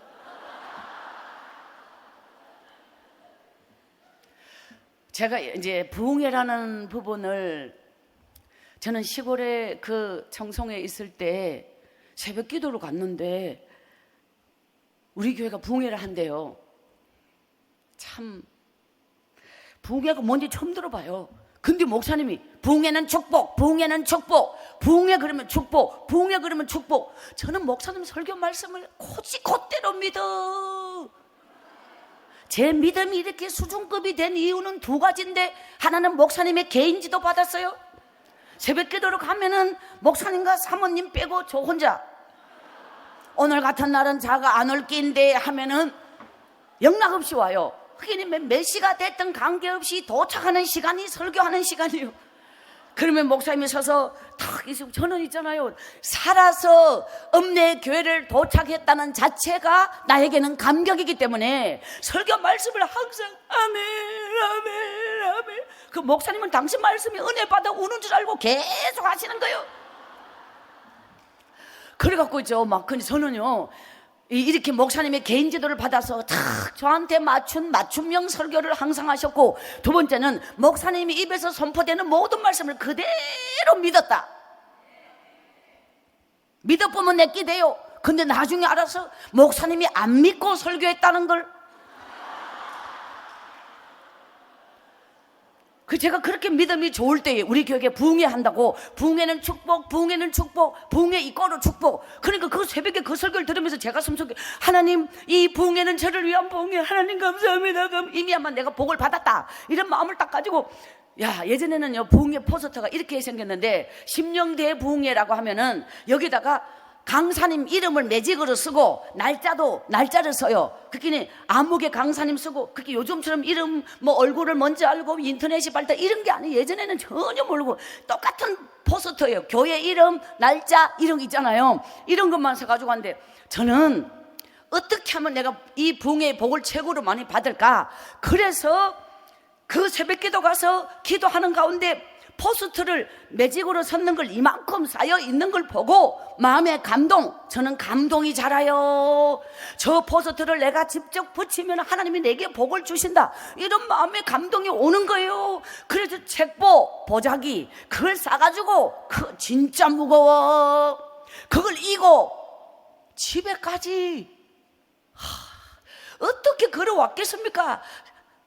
제가 이제 부흥회라는 부분을 저는 시골에 그 청송에 있을 때 새벽 기도를 갔는데 우리 교회가 부흥회를 한대요. 참 부흥회가 뭔지 처음 들어봐요. 근데 목사님이 부흥회는 축복, 부흥회는 축복, 부흥회 그러면 축복, 부흥회 그러면 축복. 저는 목사님 설교 말씀을 곧대로 믿어. 제 믿음이 이렇게 수준급이 된 이유는 두 가지인데, 하나는 목사님의 개인 지도 받았어요. 새벽 기도로 가면은 목사님과 사모님 빼고 저 혼자, 오늘 같은 날은 자가 안 올 끼인데 하면은 영락없이 와요. 그게 몇 시가 됐든 관계없이 도착하는 시간이 설교하는 시간이에요. 그러면 목사님이 서서 탁 있으면, 저는 있잖아요, 살아서 읍내 교회를 도착했다는 자체가 나에게는 감격이기 때문에 설교 말씀을 항상 아멘 아멘 아멘. 그 목사님은 당신 말씀이 은혜 받아 우는 줄 알고 계속 하시는 거예요. 그래갖고 근데 저는요, 이렇게 목사님의 개인 지도를 받아서 탁 저한테 맞춤형 설교를 항상 하셨고, 두 번째는 목사님이 입에서 선포되는 모든 말씀을 그대로 믿었다. 믿어보면 내끼 돼요. 근데 나중에 알아서 목사님이 안 믿고 설교했다는 걸. 제가 그렇게 믿음이 좋을 때에 우리 교회에 부흥회 한다고, 부흥회는 축복, 부흥회는 축복, 부흥회 이꼬로 축복. 그러니까 그 새벽에 그 설교를 들으면서 제가 숨속에, 하나님, 이 부흥회는 저를 위한 부흥회, 하나님 감사합니다. 그럼 이미 아마 내가 복을 받았다, 이런 마음을 딱 가지고, 예전에는요, 부흥회 포스터가 이렇게 생겼는데, 심령대 부흥회라고 하면은 여기다가 강사님 이름을 매직으로 쓰고 날짜를 써요. 그게 암흑의 강사님 쓰고, 그게 요즘처럼 이름 얼굴을 먼저 알고 인터넷이 발달 이런 게 아니에요. 예전에는 전혀 모르고 똑같은 포스터예요. 교회 이름, 날짜 이런 거 있잖아요. 이런 것만 써가지고 하는데, 저는 어떻게 하면 내가 이 부흥회의 복을 최고로 많이 받을까? 그래서 그 새벽기도 가서 기도하는 가운데 포스터를 매직으로 섰는 걸 이만큼 쌓여 있는 걸 보고 마음의 감동, 저는 감동이 자라요. 저 포스터를 내가 직접 붙이면 하나님이 내게 복을 주신다, 이런 마음의 감동이 오는 거예요. 그래서 책보, 보자기 그걸 싸가지고, 진짜 무거워. 그걸 이고 집에까지 어떻게 걸어왔겠습니까?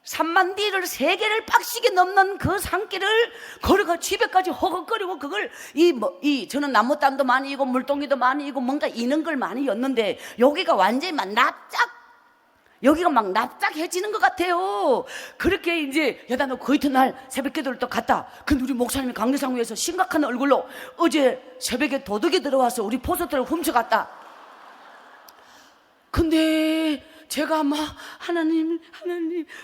3만 D를 3개를 빡시게 넘는 그 산길을 걸어가 집에까지 허걱거리고, 그걸 저는 나무단도 많이 이고 물동이도 많이 이고 뭔가 이는 걸 많이 였는데, 여기가 완전히 막 여기가 막 납작해지는 것 같아요. 그렇게 이제 너 그 이튿날 새벽 기도를 또 갔다. 근데 우리 목사님이 강대상 위에서 심각한 얼굴로, 어제 새벽에 도둑이 들어와서 우리 포스터를 훔쳐갔다. 근데 제가 하나님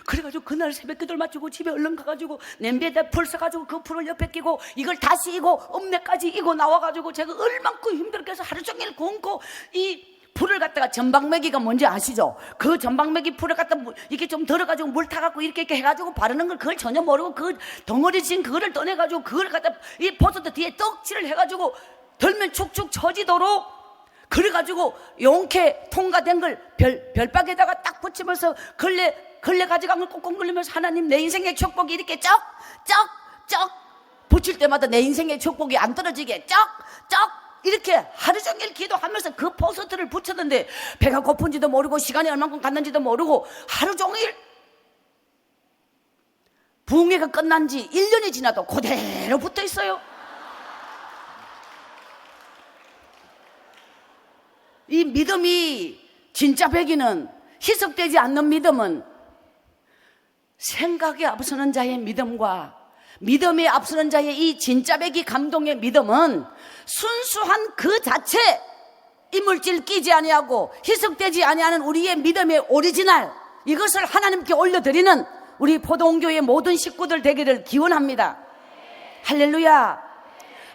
그래가지고 그날 새벽 기도를 마치고 집에 얼른 가가지고 냄비에다 풀 써가지고 그 풀을 옆에 끼고 이걸 다시 이고 읍내까지 이고 나와가지고 제가 얼만큼 힘들게 해서 하루 종일 굶고, 이 풀을 갖다가 전방매기가 뭔지 아시죠? 그 전방매기 풀을 갖다 이렇게 좀 덜어가지고 물 타갖고 이렇게 해가지고 바르는 걸 그걸 전혀 모르고, 그 덩어리 진 그거를 떠내가지고 그걸 갖다 이 포스터 뒤에 떡칠을 해가지고 덜면 축축 처지도록, 그래가지고 용케 통과된 걸 별박에다가 딱 붙이면서 걸레 가져간 걸 꽁꽁 걸리면서, 하나님 내 인생의 축복이 이렇게 쩍 붙일 때마다 내 인생의 축복이 안 떨어지게 쩍 이렇게 하루 종일 기도하면서 그 포스터를 붙였는데, 배가 고픈지도 모르고 시간이 얼마큼 갔는지도 모르고 하루 종일, 부흥회가 끝난 지 1년이 지나도 그대로 붙어 있어요. 이 믿음이 진짜 배기는, 희석되지 않는 믿음은 생각에 앞서는 자의 믿음과 믿음에 앞서는 자의 이 진짜 배기 감동의 믿음은 순수한 그 자체, 이물질 끼지 아니하고 희석되지 아니하는 우리의 믿음의 오리지널, 이것을 하나님께 올려드리는 우리 포도원교회 모든 식구들 되기를 기원합니다. 할렐루야.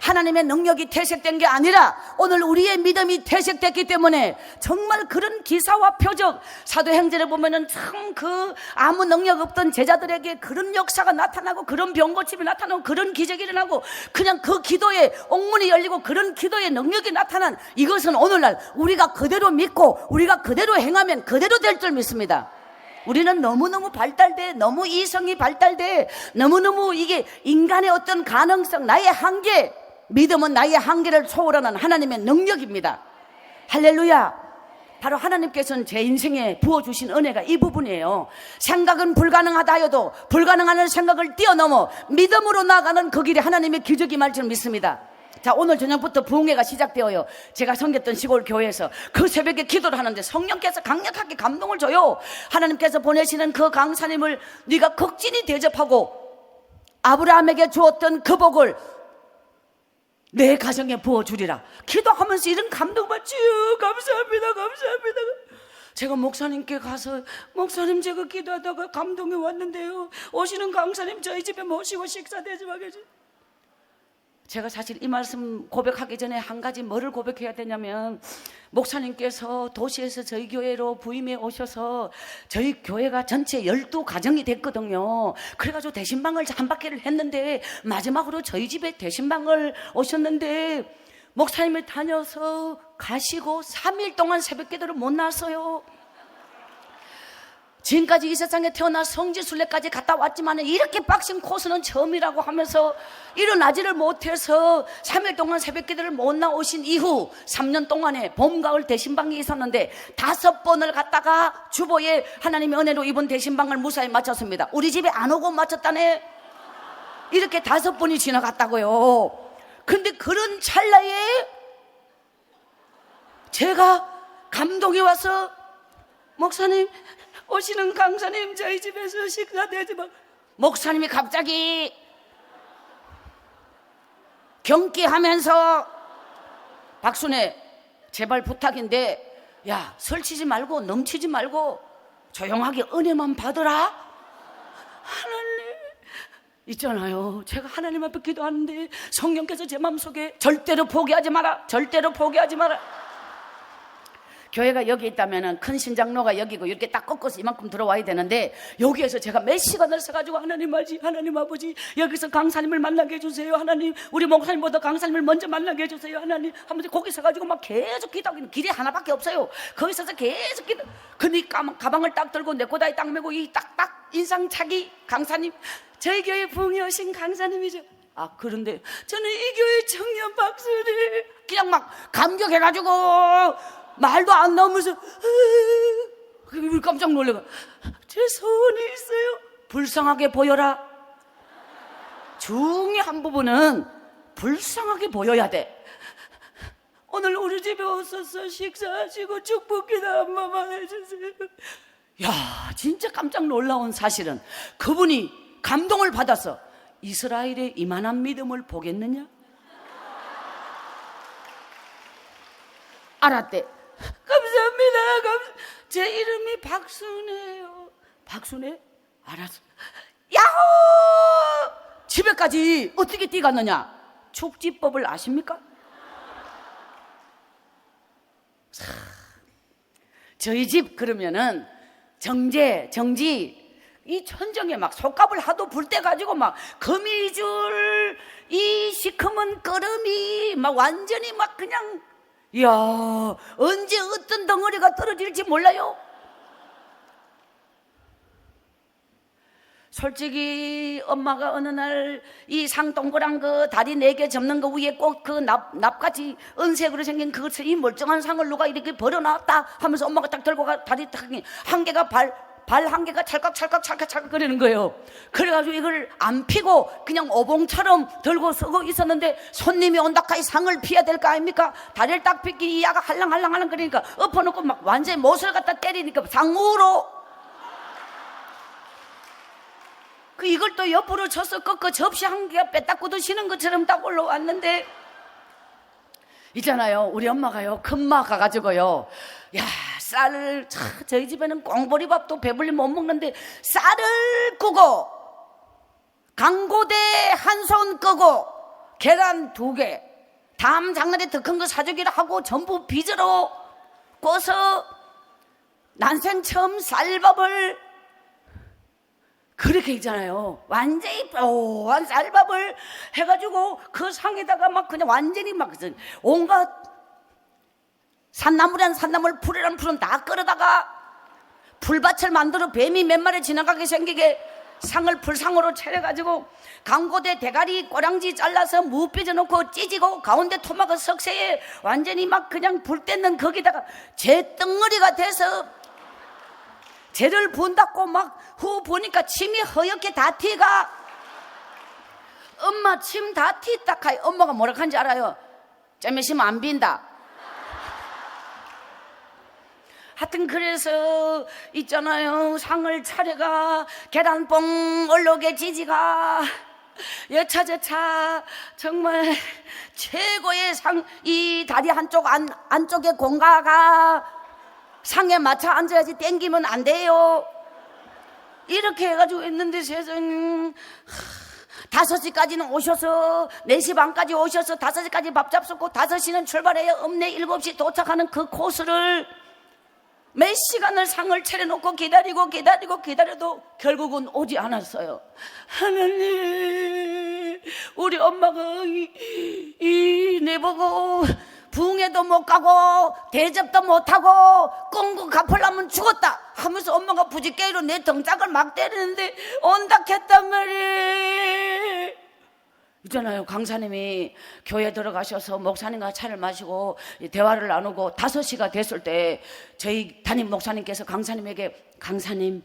하나님의 능력이 퇴색된 게 아니라 오늘 우리의 믿음이 퇴색됐기 때문에 정말 그런 기사와 표적, 사도행전에 보면은 참 아무 능력 없던 제자들에게 그런 역사가 나타나고, 그런 병고침이 나타나고, 그런 기적이 일어나고, 그냥 그 기도에 옥문이 열리고 그런 기도의 능력이 나타난, 이것은 오늘날 우리가 그대로 믿고 우리가 그대로 행하면 그대로 될 줄 믿습니다. 우리는 너무너무 발달돼, 너무 이성이 발달돼, 너무너무 이게 인간의 어떤 가능성, 나의 한계, 믿음은 나의 한계를 초월하는 하나님의 능력입니다. 할렐루야. 바로 하나님께서는 제 인생에 부어주신 은혜가 이 부분이에요. 생각은 불가능하다 하여도 불가능한 생각을 뛰어넘어 믿음으로 나아가는 그 길에 하나님의 기적이 임할 줄 믿습니다. 자, 오늘 저녁부터 부흥회가 시작되어요. 제가 섬겼던 시골 교회에서 그 새벽에 기도를 하는데 성령께서 강력하게 감동을 줘요. 하나님께서 보내시는 그 강사님을 네가 극진히 대접하고 아브라함에게 주었던 그 복을 내 가정에 부어주리라. 기도하면서 이런 감동 받지요. 감사합니다. 감사합니다. 제가 목사님께 가서 목사님 제가 기도하다가 감동이 왔는데요, 오시는 강사님 저희 집에 모시고 식사 대접하게 해주세요. 제가 사실 이 말씀 고백하기 전에 한 가지 뭐를 고백해야 되냐면, 목사님께서 도시에서 저희 교회로 부임해 오셔서 저희 교회가 전체 12가정이 됐거든요. 그래가지고 대신방을 한 바퀴를 했는데 마지막으로 저희 집에 대신방을 오셨는데 목사님이 다녀서 가시고 3일 동안 새벽기도를 못 나왔어요. 지금까지 이 세상에 태어나 성지순례까지 갔다 왔지만 이렇게 빡신 코스는 처음이라고 하면서 일어나지를 못해서 3일 동안 새벽기도를 못 나오신 이후 3년 동안에 봄, 가을 대신방이 있었는데 5번을 갔다가 주보에 하나님의 은혜로 이번 대신방을 무사히 마쳤습니다. 우리 집에 안 오고 마쳤다네. 이렇게 5번이 지나갔다고요. 근데 그런 찰나에 제가 감동이 와서 목사님, 오시는 강사님 저희 집에서 식사 대접하고, 목사님이 갑자기 경기하면서 박순애 제발 부탁인데 야, 설치지 말고 넘치지 말고 조용하게 은혜만 받으라. 하나님 있잖아요, 제가 하나님 앞에 기도하는데 성령께서 제 마음속에 절대로 포기하지 마라, 절대로 포기하지 마라. 교회가 여기 있다면 큰 신장로가 여기고 이렇게 딱 꺾어서 이만큼 들어와야 되는데 여기에서 제가 몇 시간을 서가지고 하나님 아버지 여기서 강사님을 만나게 해주세요. 하나님, 우리 목사님보다 강사님을 먼저 만나게 해주세요. 하나님 하면서 거기 서가지고 막 계속 기도하고, 길이 하나밖에 없어요. 거기 서서 계속 기도. 그러니까 가방을 딱 들고 내 고다리 딱 메고 이 딱딱 인상착의 강사님, 저희 교회 부흥에 오신 강사님이죠. 아, 그런데 저는 이 교회 청년 박순애, 그냥 막 감격해가지고 말도 안 나오면서 깜짝 놀래가, 제 소원이 있어요. 불쌍하게 보여라. 중요한 부분은 불쌍하게 보여야 돼. 오늘 우리 집에 오셔서 식사하시고 축복기도 한 번만 해주세요. 야, 진짜 깜짝 놀라운 사실은 그분이 감동을 받아서 이스라엘의 이만한 믿음을 보겠느냐? 알았대. 감사합니다. 제 이름이 박순애예요. 박순애? 알았어. 야호! 집에까지 어떻게 뛰갔느냐? 축지법을 아십니까? 저희 집 그러면은 정지 이 천정에 막 속값을 하도 불 때 가지고 막 거미줄, 이 시커먼 끄러미 막 완전히 막 그냥, 이야, 언제 어떤 덩어리가 떨어질지 몰라요. 솔직히 엄마가 어느 날 이 상동그란 그 다리 4개 접는 거 위에 꼭 그 납같이 은색으로 생긴 그것을, 이 멀쩡한 상을 누가 이렇게 버려놨다 하면서 엄마가 딱 들고 가, 다리 딱 한 개가 발 한 개가 찰칵 거리는 거예요. 그래가지고 이걸 안 피고 그냥 오봉처럼 들고 서고 있었는데 손님이 온다카이 상을 피해야 될 거 아닙니까? 다리를 딱 펴기 이 야가 할랑할랑 그러니까 엎어놓고 막 완전히 못을 갖다 때리니까 상으로 그 이걸 또 옆으로 쳐서 꺾어 접시 한 개가 빼딱 굳어지는 것처럼 딱 올라왔는데, 있잖아요, 우리 엄마가요, 큰마 가가지고요, 야, 쌀을, 저희 집에는 꽁보리밥도 배불리 못 먹는데 쌀을 구고 강고대 한 손 끄고 계란 2개, 다음 장날에 더 큰 거 사주기로 하고 전부 빚으로 꿔서 난생 처음 쌀밥을 그렇게 있잖아요, 완전히 뽀한 쌀밥을 해가지고 그 상에다가 막 그냥 완전히 막 온갖 산나물이란 산나물, 풀이란 풀은 다 끌어다가 풀밭을 만들어 뱀이 몇 마리 지나가게 생기게 상을 불상으로 차려가지고 강고대 대가리 꼬랑지 잘라서 무 빚어놓고 찢고 가운데 토막을 석쇠에 완전히 막 그냥 불 떼는 거기다가 재 덩어리가 돼서 재를 분닫고 막 후 보니까 침이 허옇게 다 튀가. 엄마 침 다 튀다 카이. 엄마가 뭐라 한지 알아요? 좀 있으면 안 빈다. 하여튼 그래서 있잖아요, 상을 차려가 계란봉 얼룩에 지지가 여차저차 정말 최고의 상, 이 다리 한쪽 안쪽에 공가가 상에 맞춰 앉아야지 땡기면 안 돼요. 이렇게 해가지고 했는데 세상에 5시까지는 오셔서 4시 반까지 오셔서 5시까지 밥 잡수고 5시는 출발해요. 읍내 7시 도착하는 그 코스를 몇 시간을 상을 차려놓고 기다려도 결국은 오지 않았어요. 하나님, 우리 엄마가 내보고 부흥회도 못 가고 대접도 못하고 꽁꽁 갚으려면 죽었다 하면서 엄마가 부지깽이로 내 등짝을 막 때리는데 온다 했단 말이에요. 있잖아요, 강사님이 교회 들어가셔서 목사님과 차를 마시고 대화를 나누고 5시가 됐을 때 저희 담임 목사님께서 강사님에게, 강사님,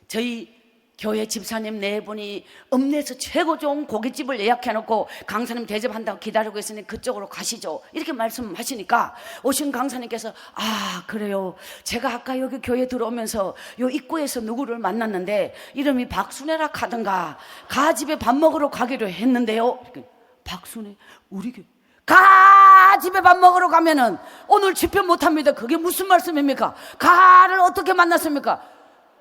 저희 교회 집사님 4분이 읍내에서 최고 좋은 고깃집을 예약해놓고 강사님 대접한다고 기다리고 있으니 그쪽으로 가시죠, 이렇게 말씀하시니까 오신 강사님께서, 아 그래요, 제가 아까 여기 교회 들어오면서 요 입구에서 누구를 만났는데 이름이 박순애라 하던가 가 집에 밥 먹으러 가기로 했는데요. 박순애? 우리 교회 가 집에 밥 먹으러 가면은 오늘 집회 못합니다. 그게 무슨 말씀입니까? 가를 어떻게 만났습니까?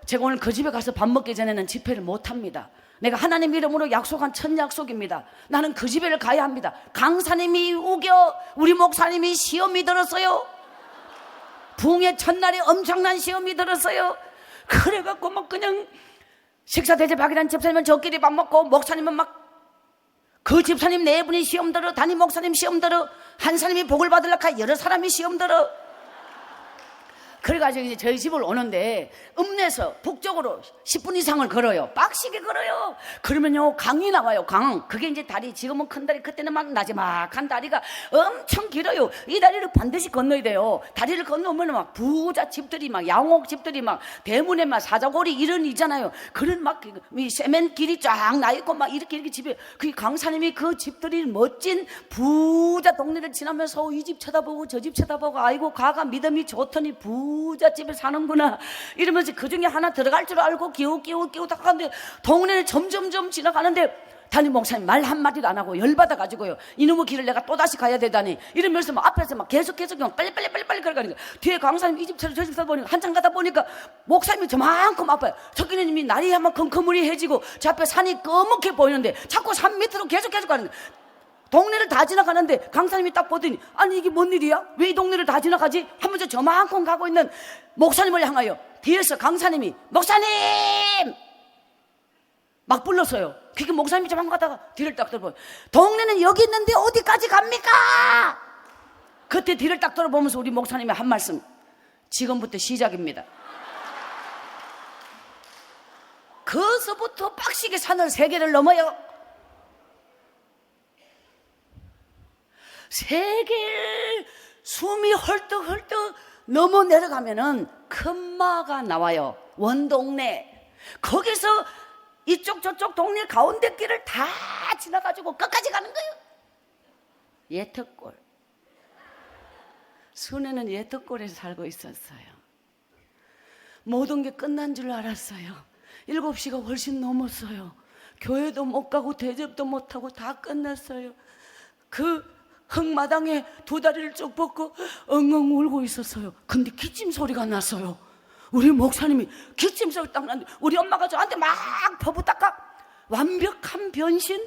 제가 오늘 그 집에 가서 밥 먹기 전에는 집회를 못합니다. 내가 하나님 이름으로 약속한 첫 약속입니다. 나는 그 집에를 가야 합니다. 강사님이 우겨 우리 목사님이 시험이 들었어요. 부흥의 첫날에 엄청난 시험이 들었어요. 그래갖고 막 그냥 식사 대접하기란 집사님은 저끼리 밥 먹고 목사님은 막 그 집사님 4분이 시험 들어, 담임 목사님 시험 들어, 한 사람이 복을 받으려고 여러 사람이 시험 들어. 그래가지고 이제 저희 집을 오는데 읍내에서 북쪽으로 10분 이상을 걸어요. 빡시게 걸어요. 그러면요, 강이 나와요. 강. 그게 이제 다리, 지금은 큰 다리, 그때는 막 나지막한 다리가 엄청 길어요. 이 다리를 반드시 건너야 돼요. 다리를 건너면 막 부자 집들이 막 양옥 집들이 막 대문에 막 사자고리 이런 있잖아요. 그런 막 세멘 길이 쫙 나 있고 막 이렇게 집에, 그 강사님이 그 집들이 멋진 부자 동네를 지나면서 이 집 쳐다보고 저 집 쳐다보고, 아이고 가가 믿음이 좋더니 부잣집에 사는구나 이러면서 그 중에 하나 들어갈 줄 알고 끼우 다 가는데 동네를 점점점 지나가는데 담임 목사님 말 한마디도 안 하고 열받아가지고요, 이놈의 길을 내가 또다시 가야 되다니 이러면서 막 앞에서 막 계속 빨리 걸어가니까 뒤에 강사님 이 집 저 집 보니까 한참 가다 보니까 목사님이 저만큼 아파요. 석기님이 날이 한번 컴컴무리해지고 저 앞에 산이 꺼멓게 보이는데 자꾸 산 밑으로 계속 가는 거예요. 동네를 다 지나가는데 강사님이 딱 보더니, 아니 이게 뭔 일이야? 왜 이 동네를 다 지나가지? 하면서 저만큼 가고 있는 목사님을 향하여 뒤에서 강사님이 목사님! 막 불렀어요. 그게 목사님이 저만 가다가 뒤를 딱 돌아보고, 동네는 여기 있는데 어디까지 갑니까? 그때 뒤를 딱 돌아보면서 우리 목사님이 한 말씀, 지금부터 시작입니다. 거기서부터 빡시게 산을 3개를 넘어요. 3개를 숨이 헐떡헐떡 넘어 내려가면은 큰마가 나와요. 원동네. 거기서 이쪽 저쪽 동네 가운데 길을 다 지나가지고 끝까지 가는 거예요. 예특골. 순애는 예특골에서 살고 있었어요. 모든 게 끝난 줄 알았어요. 7시가 훨씬 넘었어요. 교회도 못 가고 대접도 못 하고 다 끝났어요. 그 흙마당에 2 다리를 쭉 뻗고 엉엉 울고 있었어요. 근데 기침 소리가 났어요. 우리 목사님이 기침 소리 딱 났는데 우리 엄마가 저한테 막 퍼붓다가 완벽한 변신.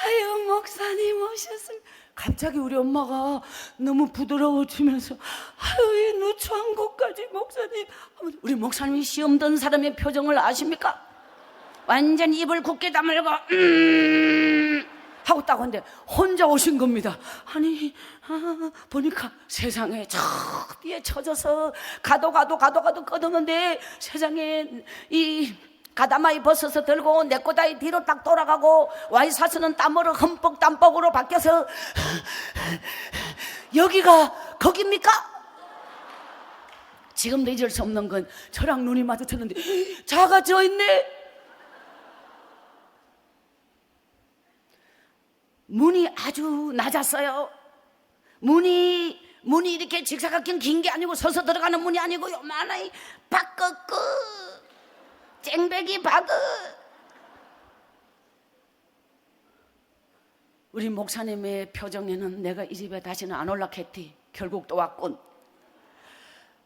아유, 목사님 오셨습니다. 갑자기 우리 엄마가 너무 부드러워지면서, 아유, 이 누추한 곳까지 목사님. 우리 목사님이 시험 든 사람의 표정을 아십니까? 완전 입을 굳게 다물고 하고 딱 하는데 혼자 오신 겁니다. 아니, 보니까 세상에 저 뒤에 쳐져서 가도 끄덕는데 세상에 이 가다마이 벗어서 들고 네코다이 뒤로 딱 돌아가고 와이사스는 땀으로 흠뻑 땀복으로 바뀌어서 여기가 거깁니까? 지금도 잊을 수 없는 건 저랑 눈이 마주쳤는데 작아져 있네. 문이 아주 낮았어요. 문이 이렇게 직사각형 긴 게 아니고 서서 들어가는 문이 아니고 요만한 바끄끄 쨍배기 바그. 우리 목사님의 표정에는 내가 이 집에 다시는 안 올라겠지. 결국 또 왔군.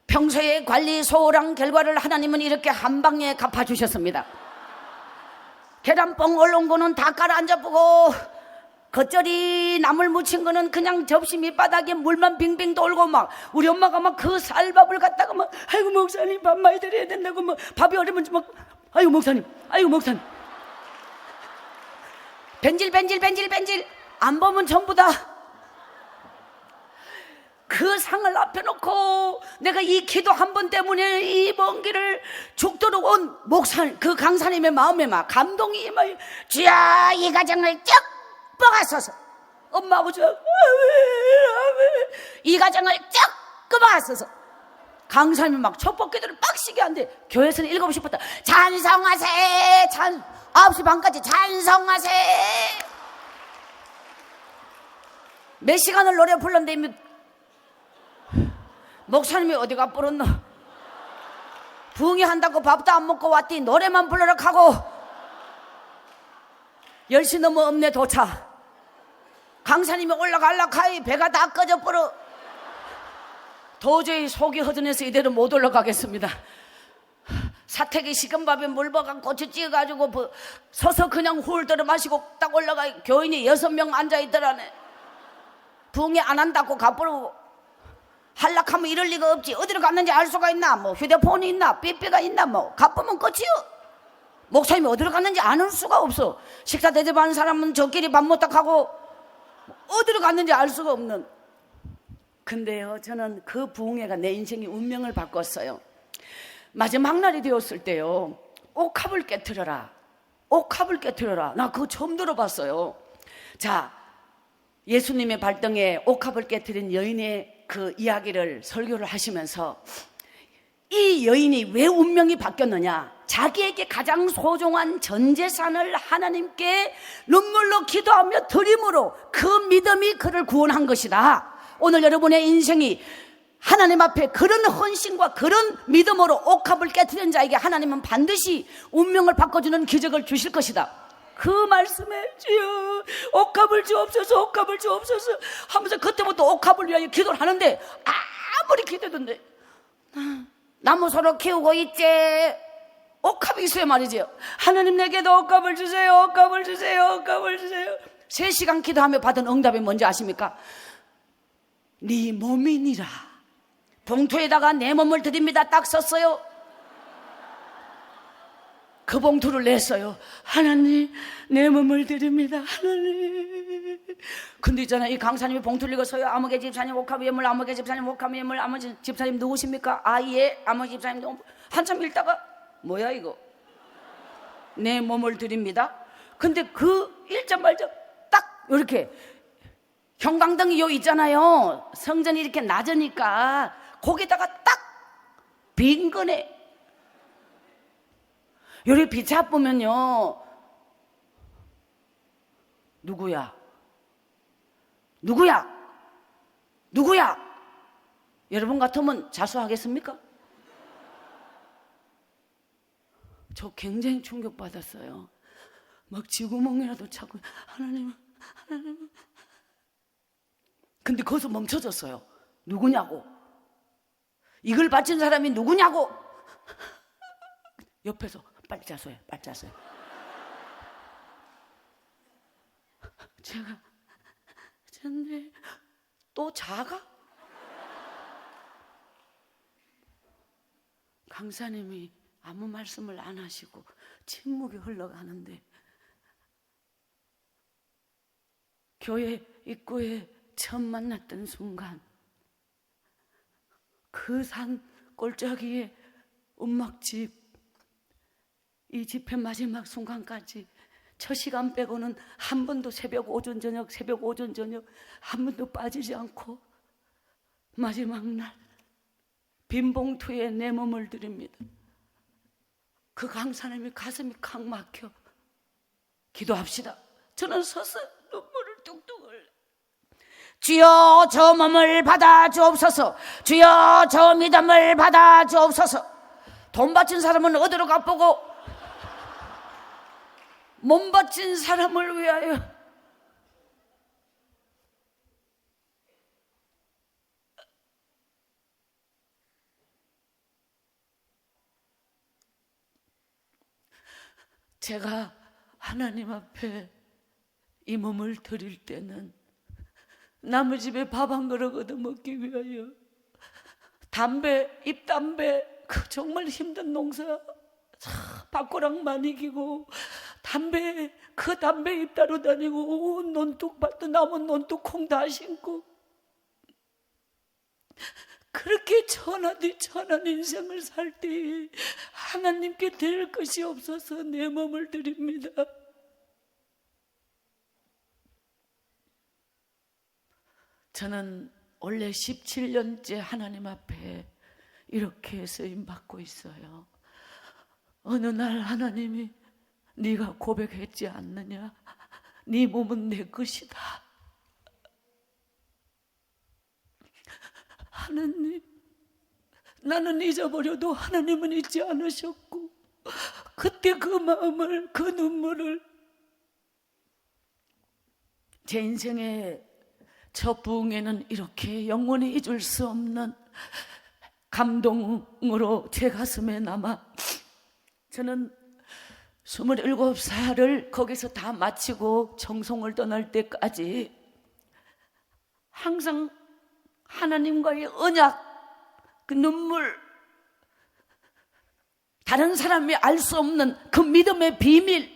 평소에 관리 소홀한 결과를 하나님은 이렇게 한 방에 갚아주셨습니다. 계란봉 올라온 거는 다 깔아앉아보고 겉절이 나물 묻힌 거는 그냥 접시 밑바닥에 물만 빙빙 돌고 막 우리 엄마가 막 그 쌀밥을 갖다가 막 아이고 목사님 밥 많이 드려야 된다고 막 밥이 어려면 막 아이고 목사님 벤질 안 보면 전부 다 그 상을 앞에 놓고 내가 이 기도 한 번 때문에 이 먼 길을 죽도록 온 목사님 그 강사님의 마음에 막 감동이 막 주야 이 가정을 쭉 뽑아서서 엄마하고 저 이 가정을 쭉 뽑아서서 강사님이 막 촛불기도를 빡시게 한대. 교회에서는 7시부터 찬성하세 9시 반까지 찬성하세 몇 시간을 노래 불렀는데 목사님이 어디가 불었노? 부흥회 한다고 밥도 안 먹고 왔더니 노래만 불러라 하고 10시 넘어 읍내 도착. 강사님이 올라가려고 하이 배가 다 꺼져버려. 도저히 속이 허전해서 이대로 못 올라가겠습니다. 사택이 식은 밥에 물 버가 고추 찍어가지고 서서 그냥 훌 들어 마시고 딱 올라가. 교인이 6명 앉아있더라네. 부흥회 안 한다고 가버리고 한락하면 이럴 리가 없지. 어디로 갔는지 알 수가 있나? 뭐 휴대폰이 있나? 삐삐가 있나? 뭐 가쁘면 끝이요. 목사님이 어디로 갔는지 아는 수가 없어. 식사 대접하는 사람은 저끼리 밥 먹다 하고 어디로 갔는지 알 수가 없는. 근데요 저는 그 부흥회가 내 인생의 운명을 바꿨어요. 마지막 날이 되었을 때요 옥합을 깨트려라 나 그거 처음 들어봤어요. 자, 예수님의 발등에 옥합을 깨트린 여인의 그 이야기를 설교를 하시면서 이 여인이 왜 운명이 바뀌었느냐, 자기에게 가장 소중한 전 재산을 하나님께 눈물로 기도하며 드림으로 그 믿음이 그를 구원한 것이다. 오늘 여러분의 인생이 하나님 앞에 그런 헌신과 그런 믿음으로 옥합을 깨트린 자에게 하나님은 반드시 운명을 바꿔주는 기적을 주실 것이다. 그 말씀에 주여 옥합을 주옵소서 하면서 그때부터 옥합을 위하여 기도를 하는데 아무리 기도해도 나무 서로 키우고 있지 옥합이 있어요 말이죠. 하나님 내게도 옥합을 주세요. 3시간 기도하며 받은 응답이 뭔지 아십니까? 네 몸이니라. 봉투에다가 내 몸을 드립니다 딱 썼어요. 그 봉투를 냈어요. 하나님 내 몸을 드립니다 하나님. 근데 있잖아요 이 강사님이 봉투를 읽었어요. 아무개 집사님 옥합 예물, 아무개 집사님 옥합 예물. 아무개 집사님 누구십니까? 예 아무개 집사님. 한참 읽다가 뭐야 이거 내 몸을 드립니다. 근데 그 읽자마자 딱 이렇게 형광등이 요 있잖아요. 성전이 이렇게 낮으니까 거기다가 딱 빈 거네. 요리 비차 보면요 누구야 여러분 같으면 자수하겠습니까? 저 굉장히 충격받았어요. 막 쥐구멍이라도 차고 하나님 근데 거기서 멈춰졌어요. 누구냐고, 이걸 바친 사람이 누구냐고. 옆에서 빨리 자수해. 제가 근데 또 자가? 강사님이 아무 말씀을 안 하시고 침묵이 흘러가는데 교회 입구에 처음 만났던 순간 그 산 꼴짜기에 음악집 이 집회 마지막 순간까지 첫 시간 빼고는 한 번도 새벽 오전 저녁 한 번도 빠지지 않고 마지막 날 빈봉투에 내 몸을 드립니다. 그 강사님이 가슴이 칵 막혀. 기도합시다. 저는 서서 눈물을 뚝뚝 흘려. 주여 저 몸을 받아 주옵소서. 주여 저 믿음을 받아 주옵소서. 돈 바친 사람은 어디로 갚보고 몸 바친 사람을 위하여 제가 하나님 앞에 이 몸을 드릴 때는 남의 집에 밥 한 그릇 얻어먹기 위하여 입담배 그 정말 힘든 농사 밥꼬락 많이 기고 그 담배 잎 따러 다니고 논둑밭도 남은 논둑 콩 다 심고 그렇게 천한 인생을 살 때 하나님께 드릴 것이 없어서 내 몸을 드립니다. 저는 원래 17년째 하나님 앞에 이렇게 쓰임받고 있어요. 어느 날 하나님이 네가 고백했지 않느냐? 네 몸은 내 것이다. 하나님, 나는 잊어버려도 하나님은 잊지 않으셨고 그때 그 마음을, 그 눈물을 제 인생의 첫 부흥에는 이렇게 영원히 잊을 수 없는 감동으로 제 가슴에 남아 저는 27살을 거기서 다 마치고 정송을 떠날 때까지 항상 하나님과의 언약, 그 눈물, 다른 사람이 알 수 없는 그 믿음의 비밀,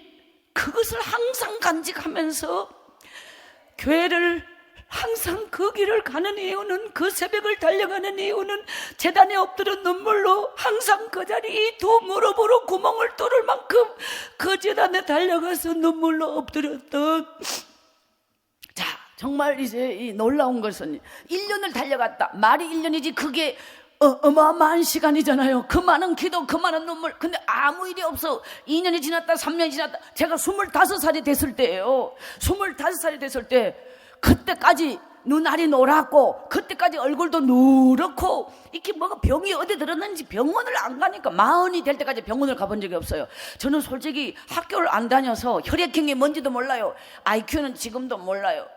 그것을 항상 간직하면서 교회를 항상 그 길을 가는 이유는, 그 새벽을 달려가는 이유는 제단에 엎드려 눈물로 항상 그 자리 이 두 무릎으로 구멍을 뚫을 만큼 그 제단에 달려가서 눈물로 엎드렸던, 자, 정말 이제 이 놀라운 것은 1년을 달려갔다. 말이 1년이지 그게 어마어마한 시간이잖아요. 그 많은 기도, 그 많은 눈물. 근데 아무 일이 없어. 2년이 지났다, 3년이 지났다. 제가 25살이 됐을 때예요. 25살이 됐을 때 그때까지 눈알이 노랗고 그때까지 얼굴도 누렇고 이렇게 뭐가 병이 어디 들었는지 병원을 안 가니까 40이 될 때까지 병원을 가본 적이 없어요. 저는 솔직히 학교를 안 다녀서 혈액형이 뭔지도 몰라요. IQ는 지금도 몰라요.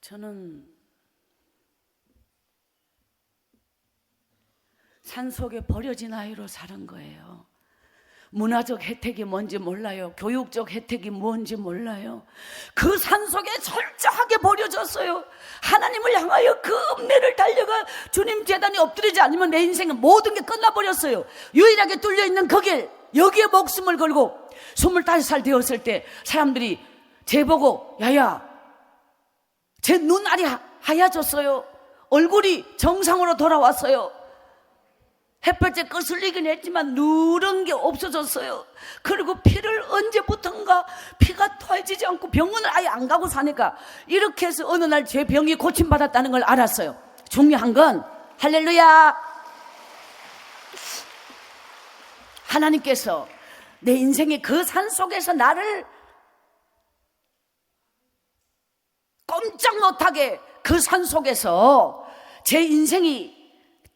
저는 산속에 버려진 아이로 사는 거예요. 문화적 혜택이 뭔지 몰라요. 교육적 혜택이 뭔지 몰라요. 그 산속에 철저하게 버려졌어요. 하나님을 향하여 그 읍내를 달려가 주님 제단에 엎드리지 않으면 내 인생은 모든 게 끝나버렸어요. 유일하게 뚫려있는 그 길, 여기에 목숨을 걸고 25살 되었을 때 사람들이 제 보고 야야, 제 눈알이 하얘졌어요. 얼굴이 정상으로 돌아왔어요. 햇볕에 거슬리긴 했지만 누런 게 없어졌어요. 그리고 피를 언제부턴가 피가 토해지지 않고 병원을 아예 안 가고 사니까 이렇게 해서 어느 날 제 병이 고침받았다는 걸 알았어요. 중요한 건 할렐루야, 하나님께서 내 인생의 그 산속에서 나를 꼼짝 못하게 그 산속에서 제 인생이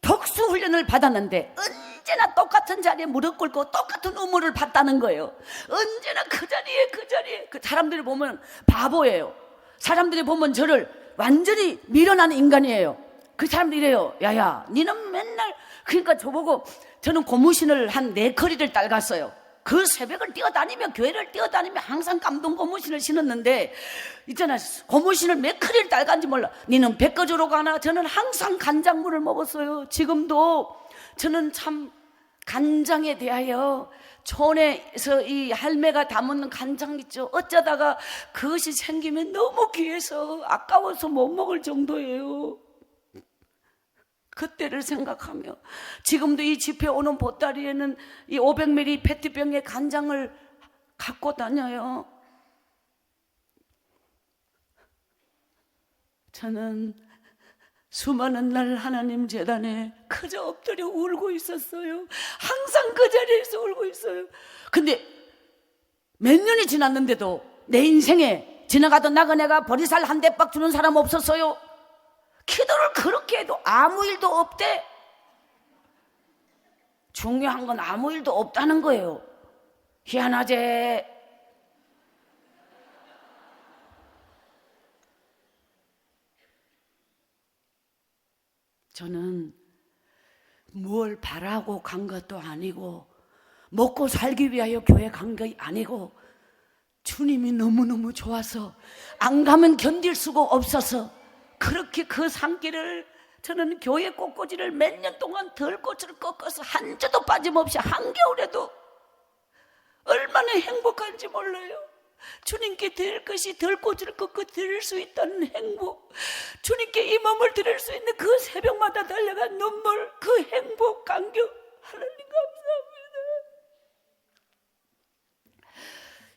덕수훈련을 받았는데 언제나 똑같은 자리에 무릎 꿇고 똑같은 우물을 봤다는 거예요. 언제나 그 자리에 그 사람들이 보면 바보예요. 사람들이 보면 저를 완전히 미련한 인간이에요. 그 사람들이 이래요. 야야, 니는 맨날, 그러니까 저보고, 저는 고무신을 한 4커리를 딸갔어요. 그 새벽을 뛰어다니며 교회를 뛰어다니며 항상 감동 고무신을 신었는데 있잖아, 고무신을 몇 커리를 딸간지 몰라. 니는 백거주로 가나? 저는 항상 간장물을 먹었어요. 지금도 저는 참 간장에 대하여 촌에서 이 할매가 담은 간장 있죠. 어쩌다가 그것이 생기면 너무 귀해서 아까워서 못 먹을 정도예요. 그때를 생각하며 지금도 이 집회 오는 보따리에는 이 500ml 페트병의 간장을 갖고 다녀요. 저는 수많은 날 하나님 재단에 그저 엎드려 울고 있었어요. 항상 그 자리에서 울고 있어요. 근데 몇 년이 지났는데도 내 인생에 지나가던 나그네가 보리쌀 한 대박 주는 사람 없었어요. 기도를 그렇게 해도 아무 일도 없대. 중요한 건 아무 일도 없다는 거예요. 희한하제. 저는 뭘 바라고 간 것도 아니고 먹고 살기 위하여 교회 간 게 아니고 주님이 너무너무 좋아서 안 가면 견딜 수가 없어서 그렇게 그 산길을 저는 교회 꽃꽂이를 몇 년 동안 덜꽃을 꺾어서 한 주도 빠짐없이 한겨울에도 얼마나 행복한지 몰라요. 주님께 드릴 것이 덜꽃을 꺾어 드릴 수 있다는 행복, 주님께 이 몸을 드릴 수 있는 그 새벽마다 달려간 눈물, 그 행복, 감격, 하나님 감사합니다.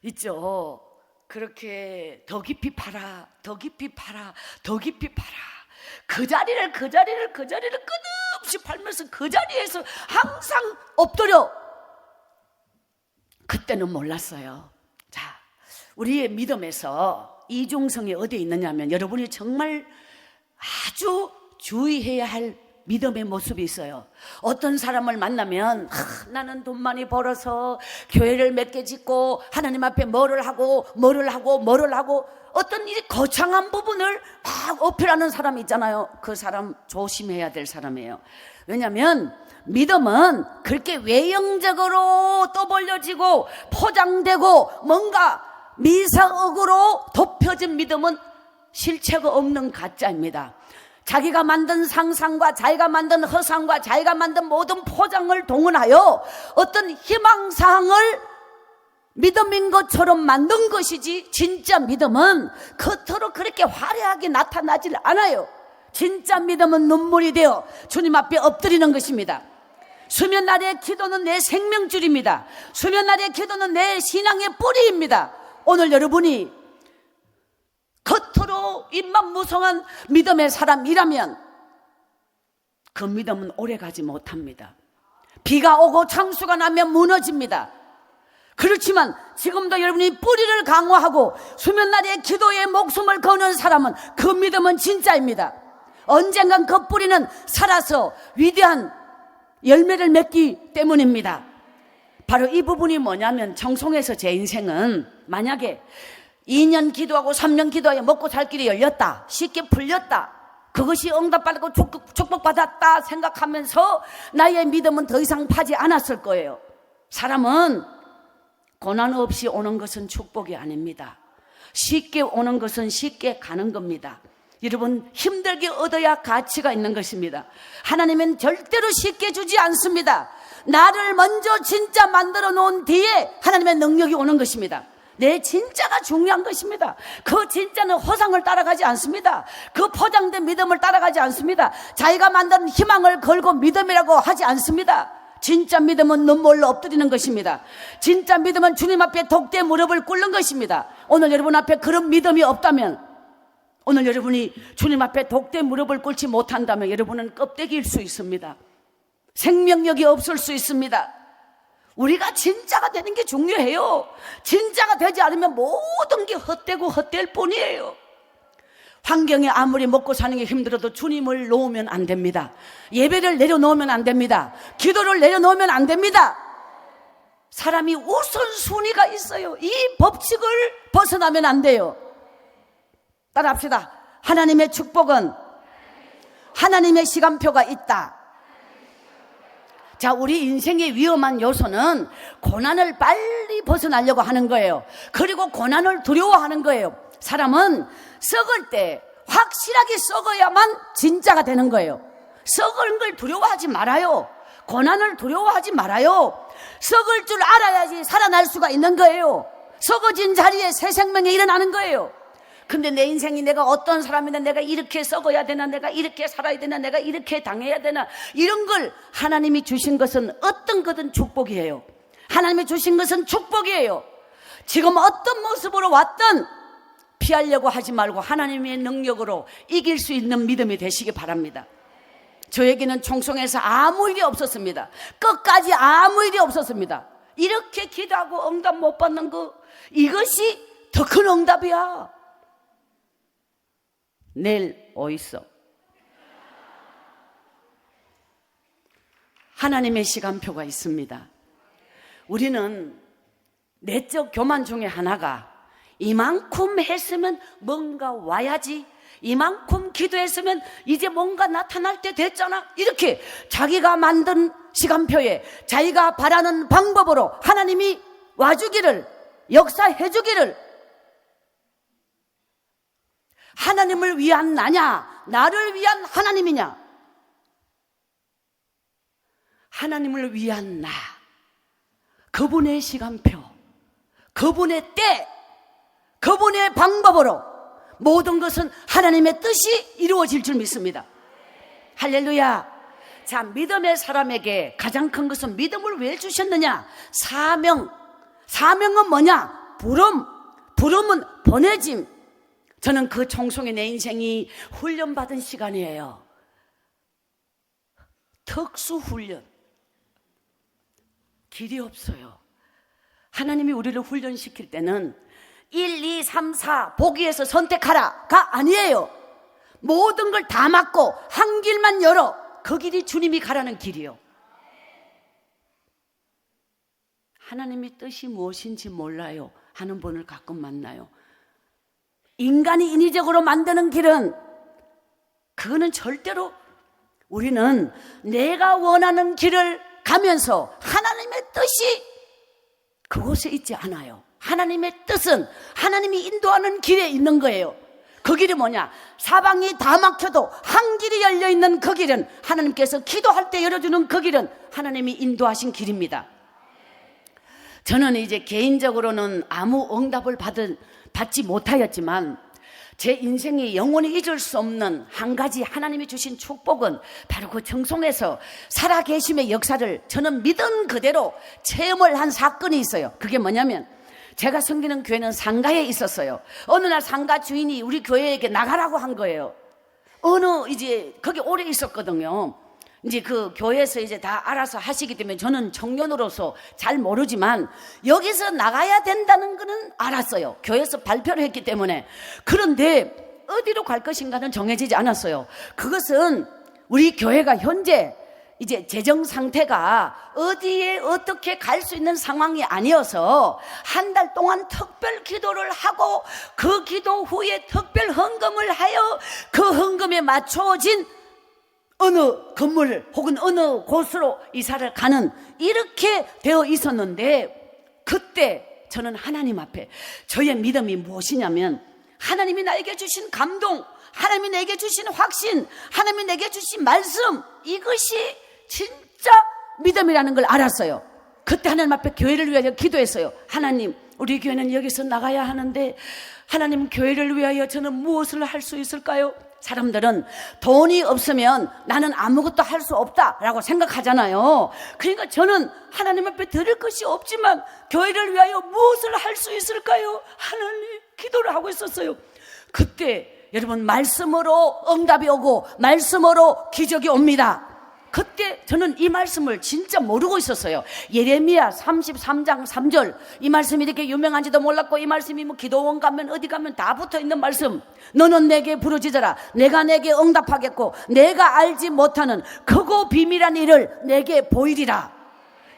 있죠. 그렇게 더 깊이 파라, 더 깊이 파라, 더 깊이 파라. 그 자리를 끝없이 팔면서 그 자리에서 항상 엎드려. 그때는 몰랐어요. 자, 우리의 믿음에서 이중성이 어디에 있느냐면 여러분이 정말 아주 주의해야 할 믿음의 모습이 있어요. 어떤 사람을 만나면 나는 돈 많이 벌어서 교회를 몇 개 짓고 하나님 앞에 뭐를 하고 어떤 이 거창한 부분을 막 어필하는 사람이 있잖아요. 그 사람 조심해야 될 사람이에요. 왜냐하면 믿음은 그렇게 외형적으로 떠벌려지고 포장되고 뭔가 미사역으로 덮여진 믿음은 실체가 없는 가짜입니다. 자기가 만든 상상과 자기가 만든 허상과 자기가 만든 모든 포장을 동원하여 어떤 희망사항을 믿음인 것처럼 만든 것이지, 진짜 믿음은 겉으로 그렇게 화려하게 나타나질 않아요. 진짜 믿음은 눈물이 되어 주님 앞에 엎드리는 것입니다. 수면 아래의 기도는 내 생명줄입니다. 수면 아래의 기도는 내 신앙의 뿌리입니다. 오늘 여러분이 겉으로 입만 무성한 믿음의 사람이라면 그 믿음은 오래가지 못합니다. 비가 오고 창수가 나면 무너집니다. 그렇지만 지금도 여러분이 뿌리를 강화하고 수면 아래의 기도에 목숨을 거는 사람은 그 믿음은 진짜입니다. 언젠간 그 뿌리는 살아서 위대한 열매를 맺기 때문입니다. 바로 이 부분이 뭐냐면, 청송에서 제 인생은 만약에 2년 기도하고 3년 기도하여 먹고 살 길이 열렸다, 쉽게 풀렸다, 그것이 응답받고 축복받았다 생각하면서 나의 믿음은 더 이상 파지 않았을 거예요. 사람은 고난 없이 오는 것은 축복이 아닙니다. 쉽게 오는 것은 쉽게 가는 겁니다. 여러분, 힘들게 얻어야 가치가 있는 것입니다. 하나님은 절대로 쉽게 주지 않습니다. 나를 먼저 진짜 만들어 놓은 뒤에 하나님의 능력이 오는 것입니다. 내 진짜가 중요한 것입니다. 그 진짜는 허상을 따라가지 않습니다. 그 포장된 믿음을 따라가지 않습니다. 자기가 만든 희망을 걸고 믿음이라고 하지 않습니다. 진짜 믿음은 눈물로 엎드리는 것입니다. 진짜 믿음은 주님 앞에 독대 무릎을 꿇는 것입니다. 오늘 여러분 앞에 그런 믿음이 없다면, 오늘 여러분이 주님 앞에 독대 무릎을 꿇지 못한다면 여러분은 껍데기일 수 있습니다. 생명력이 없을 수 있습니다. 우리가 진짜가 되는 게 중요해요. 진짜가 되지 않으면 모든 게 헛되고 헛될 뿐이에요. 환경에 아무리 먹고 사는 게 힘들어도 주님을 놓으면 안 됩니다. 예배를 내려놓으면 안 됩니다. 기도를 내려놓으면 안 됩니다. 사람이 우선순위가 있어요. 이 법칙을 벗어나면 안 돼요. 따라합시다. 하나님의 축복은 하나님의 시간표가 있다. 자, 우리 인생의 위험한 요소는 고난을 빨리 벗어나려고 하는 거예요. 그리고 고난을 두려워하는 거예요. 사람은 썩을 때 확실하게 썩어야만 진짜가 되는 거예요. 썩은 걸 두려워하지 말아요. 고난을 두려워하지 말아요. 썩을 줄 알아야지 살아날 수가 있는 거예요. 썩어진 자리에 새 생명이 일어나는 거예요. 근데 내 인생이 내가 어떤 사람이나 내가 이렇게 썩어야 되나, 내가 이렇게 살아야 되나, 내가 이렇게 당해야 되나, 이런 걸 하나님이 주신 것은 어떤 거든 축복이에요. 하나님이 주신 것은 축복이에요. 지금 어떤 모습으로 왔든 피하려고 하지 말고 하나님의 능력으로 이길 수 있는 믿음이 되시기 바랍니다. 저에게는 총성에서 아무 일이 없었습니다. 끝까지 아무 일이 없었습니다. 이렇게 기도하고 응답 못 받는 거, 이것이 더 큰 응답이야. 내일 어딨어? 하나님의 시간표가 있습니다. 우리는 내적 교만 중에 하나가 이만큼 했으면 뭔가 와야지, 이만큼 기도했으면 이제 뭔가 나타날 때 됐잖아, 이렇게 자기가 만든 시간표에 자기가 바라는 방법으로 하나님이 와주기를, 역사해 주기를, 하나님을 위한 나냐, 나를 위한 하나님이냐? 하나님을 위한 나, 그분의 시간표, 그분의 때, 그분의 방법으로 모든 것은 하나님의 뜻이 이루어질 줄 믿습니다. 할렐루야. 자, 믿음의 사람에게 가장 큰 것은 믿음을 왜 주셨느냐? 사명은 뭐냐? 부름은 보내짐. 저는 그 총성의 내 인생이 훈련받은 시간이에요. 특수훈련. 길이 없어요. 하나님이 우리를 훈련시킬 때는 1, 2, 3, 4 보기에서 선택하라가 아니에요. 모든 걸 다 막고 한 길만 열어. 그 길이 주님이 가라는 길이요. 하나님의 뜻이 무엇인지 몰라요 하는 분을 가끔 만나요. 인간이 인위적으로 만드는 길은, 그거는 절대로, 우리는 내가 원하는 길을 가면서 하나님의 뜻이 그곳에 있지 않아요. 하나님의 뜻은 하나님이 인도하는 길에 있는 거예요. 그 길이 뭐냐? 사방이 다 막혀도 한 길이 열려있는 그 길은, 하나님께서 기도할 때 열어주는 그 길은 하나님이 인도하신 길입니다. 저는 이제 개인적으로는 아무 응답을 받지 못하였지만, 제 인생에 영원히 잊을 수 없는 한 가지 하나님이 주신 축복은 바로 그 청송에서 살아계심의 역사를 저는 믿은 그대로 체험을 한 사건이 있어요. 그게 뭐냐면, 제가 섬기는 교회는 상가에 있었어요. 어느 날 상가 주인이 우리 교회에게 나가라고 한 거예요. 이제 거기 오래 있었거든요. 이제 그 교회에서 이제 다 알아서 하시기 때문에 저는 청년으로서 잘 모르지만 여기서 나가야 된다는 거는 알았어요. 교회에서 발표를 했기 때문에. 그런데 어디로 갈 것인가는 정해지지 않았어요. 그것은 우리 교회가 현재 이제 재정 상태가 어디에 어떻게 갈 수 있는 상황이 아니어서 한 달 동안 특별 기도를 하고 그 기도 후에 특별 헌금을 하여 그 헌금에 맞춰진 어느 건물 혹은 어느 곳으로 이사를 가는, 이렇게 되어 있었는데, 그때 저는 하나님 앞에 저의 믿음이 무엇이냐면, 하나님이 나에게 주신 감동, 하나님이 내게 주신 확신, 하나님이 내게 주신 말씀, 이것이 진짜 믿음이라는 걸 알았어요. 그때 하나님 앞에 교회를 위하여 기도했어요. 하나님, 우리 교회는 여기서 나가야 하는데 하나님, 교회를 위하여 저는 무엇을 할 수 있을까요? 사람들은 돈이 없으면 나는 아무것도 할 수 없다라고 생각하잖아요. 그러니까 저는 하나님 앞에 드릴 것이 없지만 교회를 위하여 무엇을 할 수 있을까요? 하나님, 기도를 하고 있었어요. 그때 여러분, 말씀으로 응답이 오고 말씀으로 기적이 옵니다. 그때 저는 이 말씀을 진짜 모르고 있었어요. 예레미야 33장 3절, 이 말씀이 이렇게 유명한지도 몰랐고, 이 말씀이 뭐 기도원 가면 어디 가면 다 붙어있는 말씀. 너는 내게 부르짖어라, 내가 내게 응답하겠고 내가 알지 못하는 크고 비밀한 일을 내게 보이리라.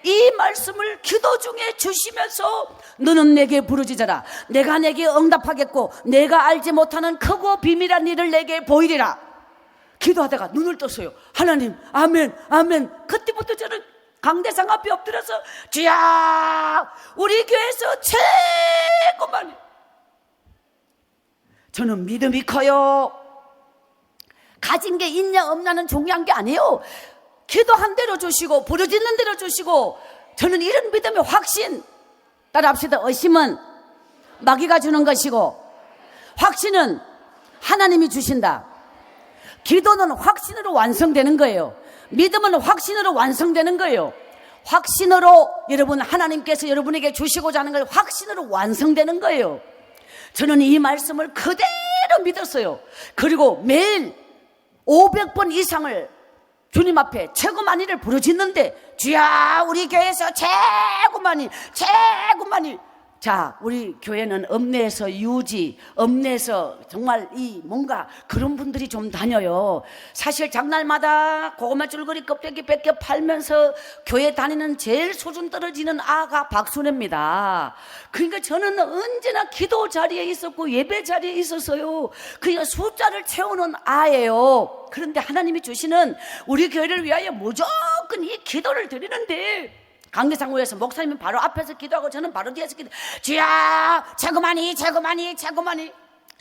이 말씀을 기도 중에 주시면서, 너는 내게 부르짖어라, 내가 내게 응답하겠고 내가 알지 못하는 크고 비밀한 일을 내게 보이리라. 기도하다가 눈을 떴어요. 하나님, 아멘, 아멘. 그때부터 저는 강대상 앞에 엎드려서, 주야, 우리 교회에서 최고 많이, 저는 믿음이 커요. 가진 게 있냐 없냐는 중요한 게 아니에요. 기도한 대로 주시고 부르짖는 대로 주시고, 저는 이런 믿음의 확신. 따라합시다. 의심은 마귀가 주는 것이고 확신은 하나님이 주신다. 기도는 확신으로 완성되는 거예요. 믿음은 확신으로 완성되는 거예요. 확신으로 여러분 하나님께서 여러분에게 주시고자 하는 걸 확신으로 완성되는 거예요. 저는 이 말씀을 그대로 믿었어요. 그리고 매일 500번 이상을 주님 앞에 최고 많이를 부르짖는데, 주야 우리 교회에서 최고 많이. 자, 우리 교회는 읍내에서 유지, 읍내에서 정말 이 뭔가 그런 분들이 좀 다녀요. 사실 장날마다 고구마 줄거리 껍데기 뺏겨 팔면서 교회 다니는 제일 수준 떨어지는 아가 박순애입니다. 그러니까 저는 언제나 기도 자리에 있었고 예배 자리에 있었어요. 그러니까 숫자를 채우는 아예요. 그런데 하나님이 주시는 우리 교회를 위하여 무조건 이 기도를 드리는데, 강대상구에서 목사님은 바로 앞에서 기도하고 저는 바로 뒤에서 기도. 주야 최고 많이.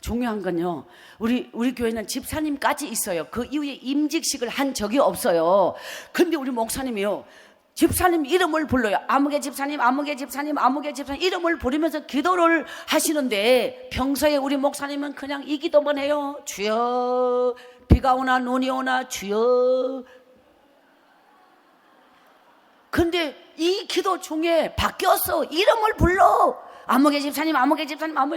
중요한 건요, 우리 교회는 집사님까지 있어요. 그 이후에 임직식을 한 적이 없어요. 근데 우리 목사님이요, 집사님 이름을 불러요. 아무개 집사님 이름을 부르면서 기도를 하시는데, 평소에 우리 목사님은 그냥 이 기도만 해요. 주여 비가 오나 눈이 오나 주여. 근데 이 기도 중에 바뀌었어. 이름을 불러. 아무개 집사님.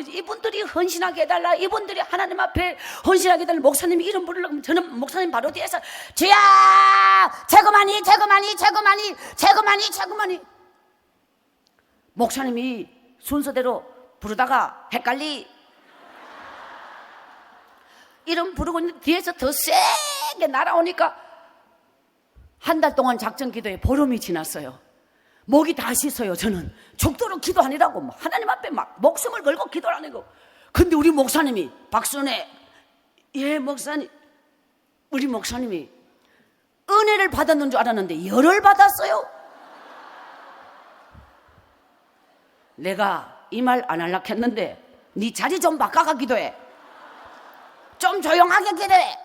이분들이 헌신하게 해달라. 이분들이 하나님 앞에 헌신하게 해달라. 목사님이 이름 부르려고 하면 저는 목사님 바로 뒤에서 주야 최고 많이. 목사님이 순서대로 부르다가 헷갈리 이름 부르고 있는데 뒤에서 더 세게 날아오니까 한 달 동안 작전 기도에 보름이 지났어요. 목이 다 씻어요. 저는 죽도록 기도하니라고 하나님 앞에 막 목숨을 걸고 기도를 하는 거. 근데 우리 목사님이 박순애 목사님, 우리 목사님이 은혜를 받았는 줄 알았는데 열을 받았어요. 내가 이 말 안 하려고 했는데 네 자리 좀 바꿔가 기도해. 좀 조용하게 기도해.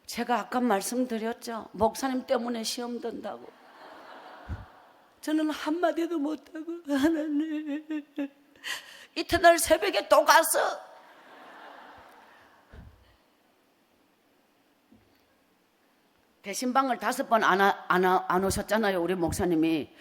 제가 아까 말씀드렸죠. 목사님 때문에 시험 든다고. 저는 한마디도 못하고 하나님 이튿날 새벽에 또 갔어. 대신방을 5번 안 오셨잖아요. 우리 목사님이.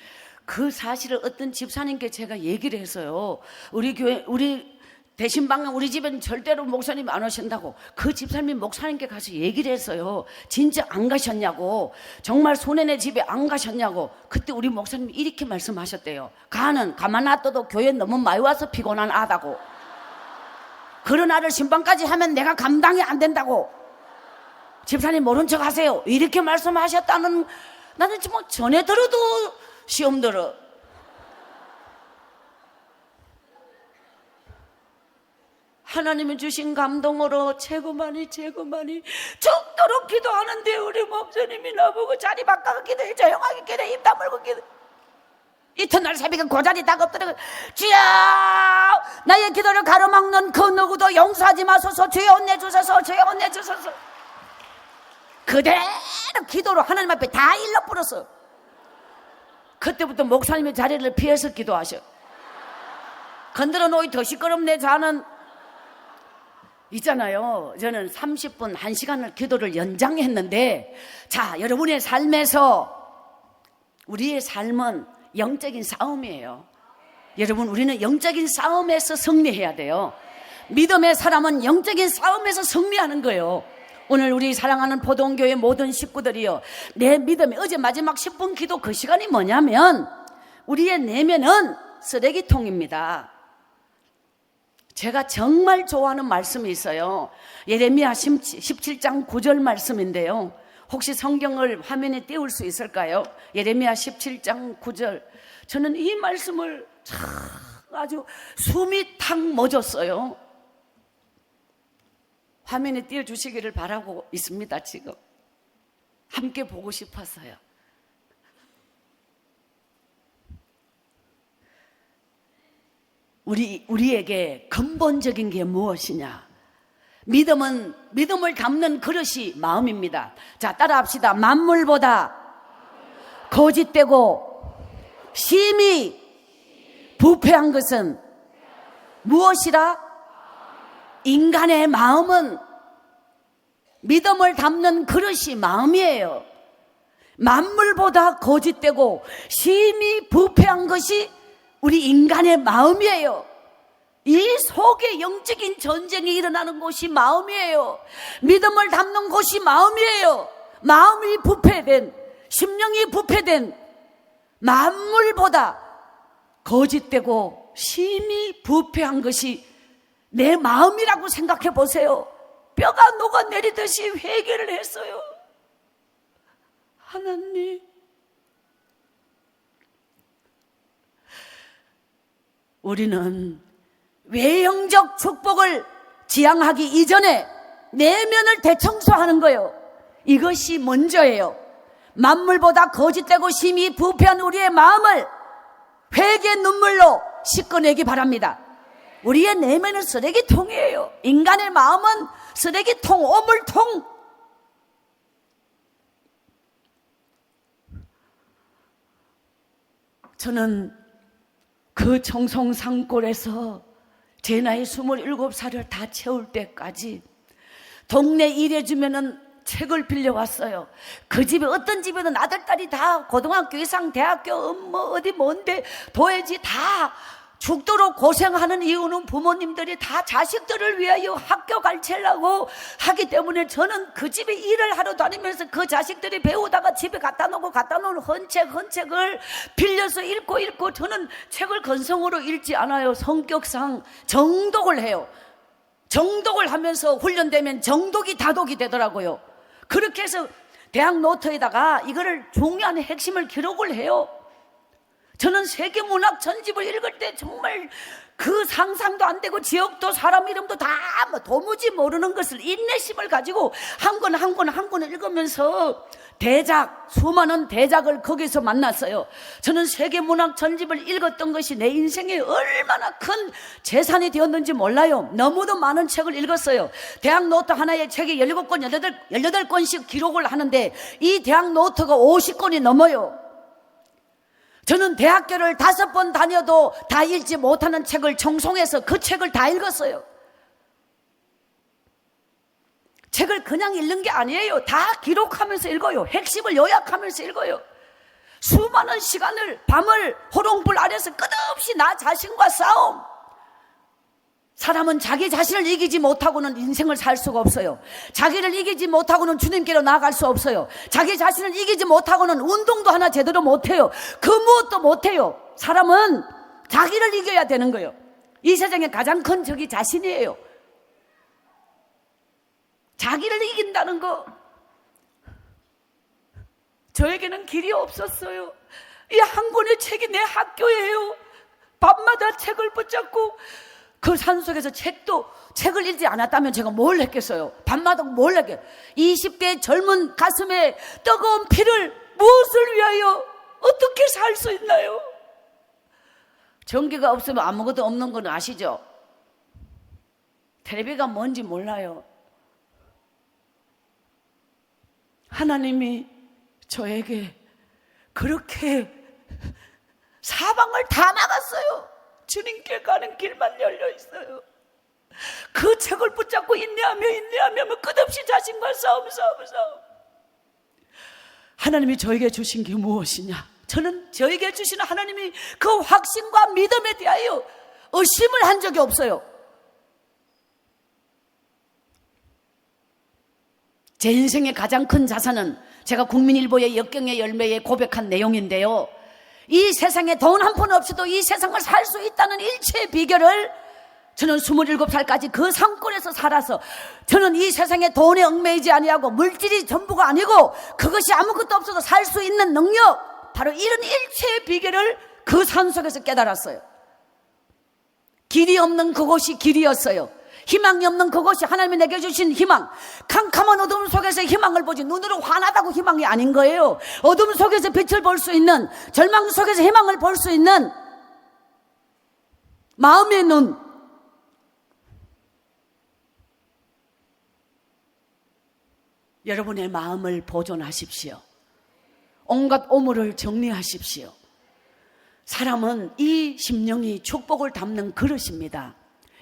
그 사실을 어떤 집사님께 제가 얘기를 했어요. 우리 교회, 우리 대신방은 우리 집엔 절대로 목사님 안 오신다고. 그 집사님이 목사님께 가서 얘기를 했어요. 진짜 안 가셨냐고. 정말 손해내 집에 안 가셨냐고. 그때 우리 목사님이 이렇게 말씀하셨대요. 가만 놔둬도 교회 너무 많이 와서 피곤한 아다고. 그런 아를 신방까지 하면 내가 감당이 안 된다고. 집사님 모른 척 하세요. 이렇게 말씀하셨다는, 나는 뭐 전에 들어도 시험 들어. 하나님이 주신 감동으로 최고 많이 죽도록 기도하는데 우리 목사님이 나보고 자리 바꿔 기도해. 조용하게 기도해. 입 다물고 기도해. 이튿날 새벽에 고자리 딱 엎드려 주여 나의 기도를 가로막는 그 누구도 용서하지 마소서. 주여 은혜 주소서. 그대로 기도로 하나님 앞에 다 일러 뿌렸어. 그때부터 목사님의 자리를 피해서 기도하셔. 건드려 놓이 더 시끄럽네 자는. 있잖아요. 저는 30분 1시간을 기도를 연장했는데, 자, 여러분의 삶에서 우리의 삶은 영적인 싸움이에요. 여러분, 우리는 영적인 싸움에서 승리해야 돼요. 믿음의 사람은 영적인 싸움에서 승리하는 거예요. 오늘 우리 사랑하는 포동교회 모든 식구들이요, 내 믿음이 어제 마지막 10분 기도 그 시간이 뭐냐면 우리의 내면은 쓰레기통입니다. 제가 정말 좋아하는 말씀이 있어요. 예레미야 17장 9절 말씀인데요. 혹시 성경을 화면에 띄울 수 있을까요? 예레미야 17장 9절. 저는 이 말씀을 참 아주 숨이 탁 멎었어요. 화면에 띄워주시기를 바라고 있습니다. 지금 함께 보고 싶었어요. 우리에게 근본적인 게 무엇이냐? 믿음을 담는 그릇이 마음입니다. 자, 따라합시다. 만물보다 거짓되고 심히 부패한 것은 무엇이라? 인간의 마음은 믿음을 담는 그릇이 마음이에요. 만물보다 거짓되고 심히 부패한 것이 우리 인간의 마음이에요. 이 속에 영적인 전쟁이 일어나는 곳이 마음이에요. 믿음을 담는 곳이 마음이에요. 마음이 부패된, 심령이 부패된 만물보다 거짓되고 심히 부패한 것이 내 마음이라고 생각해 보세요. 뼈가 녹아내리듯이 회개를 했어요. 하나님, 우리는 외형적 축복을 지향하기 이전에 내면을 대청소하는 거예요. 이것이 먼저예요. 만물보다 거짓되고 심히 부패한 우리의 마음을 회개 눈물로 씻어내기 바랍니다. 우리의 내면은 쓰레기통이에요. 인간의 마음은 쓰레기통, 오물통. 저는 그 청송산골에서 제 나이 27살을 다 채울 때까지 동네 일해주면은 책을 빌려왔어요. 그 집에, 어떤 집에는 아들, 딸이 다 고등학교 이상, 대학교, 어디 뭔데 도해지 다 죽도록 고생하는 이유는 부모님들이 다 자식들을 위하여 학교 가르치려고 하기 때문에 저는 그 집에 일을 하러 다니면서 그 자식들이 배우다가 집에 갖다 놓은 헌책을 빌려서 읽고 저는 책을 건성으로 읽지 않아요. 성격상 정독을 해요. 정독을 하면서 훈련되면 정독이 다독이 되더라고요. 그렇게 해서 대학 노트에다가 이거를 중요한 핵심을 기록을 해요. 저는 세계문학 전집을 읽을 때 정말 그 상상도 안 되고 지역도 사람 이름도 다 도무지 모르는 것을 인내심을 가지고 한 권을 읽으면서 수많은 대작을 거기서 만났어요. 저는 세계문학 전집을 읽었던 것이 내 인생에 얼마나 큰 재산이 되었는지 몰라요. 너무도 많은 책을 읽었어요. 대학 노트 하나에 책이 17권, 18권씩 기록을 하는데 이 대학 노트가 50권이 넘어요. 저는 대학교를 5번 다녀도 다 읽지 못하는 책을 청송해서 그 책을 다 읽었어요. 책을 그냥 읽는 게 아니에요. 다 기록하면서 읽어요. 핵심을 요약하면서 읽어요. 수많은 시간을, 밤을 호롱불 아래서 끝없이 나 자신과 싸움. 사람은 자기 자신을 이기지 못하고는 인생을 살 수가 없어요. 자기를 이기지 못하고는 주님께로 나아갈 수 없어요. 자기 자신을 이기지 못하고는 운동도 하나 제대로 못해요. 그 무엇도 못해요. 사람은 자기를 이겨야 되는 거예요. 이 세상에 가장 큰 적이 자신이에요. 자기를 이긴다는 거. 저에게는 길이 없었어요. 이 한 권의 책이 내 학교예요. 밤마다 책을 붙잡고 그 산속에서 책을 읽지 않았다면 제가 뭘 했겠어요? 밤마다 뭘 했겠어요? 20대 젊은 가슴에 뜨거운 피를 무엇을 위하여 어떻게 살 수 있나요? 전기가 없으면 아무것도 없는 건 아시죠? 텔레비가 뭔지 몰라요. 하나님이 저에게 그렇게 사방을 다 막았어요. 주님께 가는 길만 열려 있어요. 그 책을 붙잡고 인내하며 끝없이 자신과 싸움. 하나님이 저에게 주신 게 무엇이냐? 저는 저에게 주시는 하나님이 그 확신과 믿음에 대하여 의심을 한 적이 없어요. 제 인생의 가장 큰 자산은 제가 국민일보의 역경의 열매에 고백한 내용인데요. 이 세상에 돈 한 푼 없이도 이 세상을 살 수 있다는 일체의 비결을 저는 27살까지 그 상권에서 살아서 저는 이 세상에 돈에 얽매이지 아니하고 물질이 전부가 아니고 그것이 아무것도 없어도 살 수 있는 능력, 바로 이런 일체의 비결을 그 산속에서 깨달았어요. 길이 없는 그곳이 길이었어요. 희망이 없는 그것이 하나님이 내게 주신 희망. 캄캄한 어둠 속에서 희망을 보지 눈으로 환하다고 희망이 아닌 거예요. 어둠 속에서 빛을 볼 수 있는, 절망 속에서 희망을 볼 수 있는 마음의 눈. 여러분의 마음을 보존하십시오. 온갖 오물을 정리하십시오. 사람은 이 심령이 축복을 담는 그릇입니다.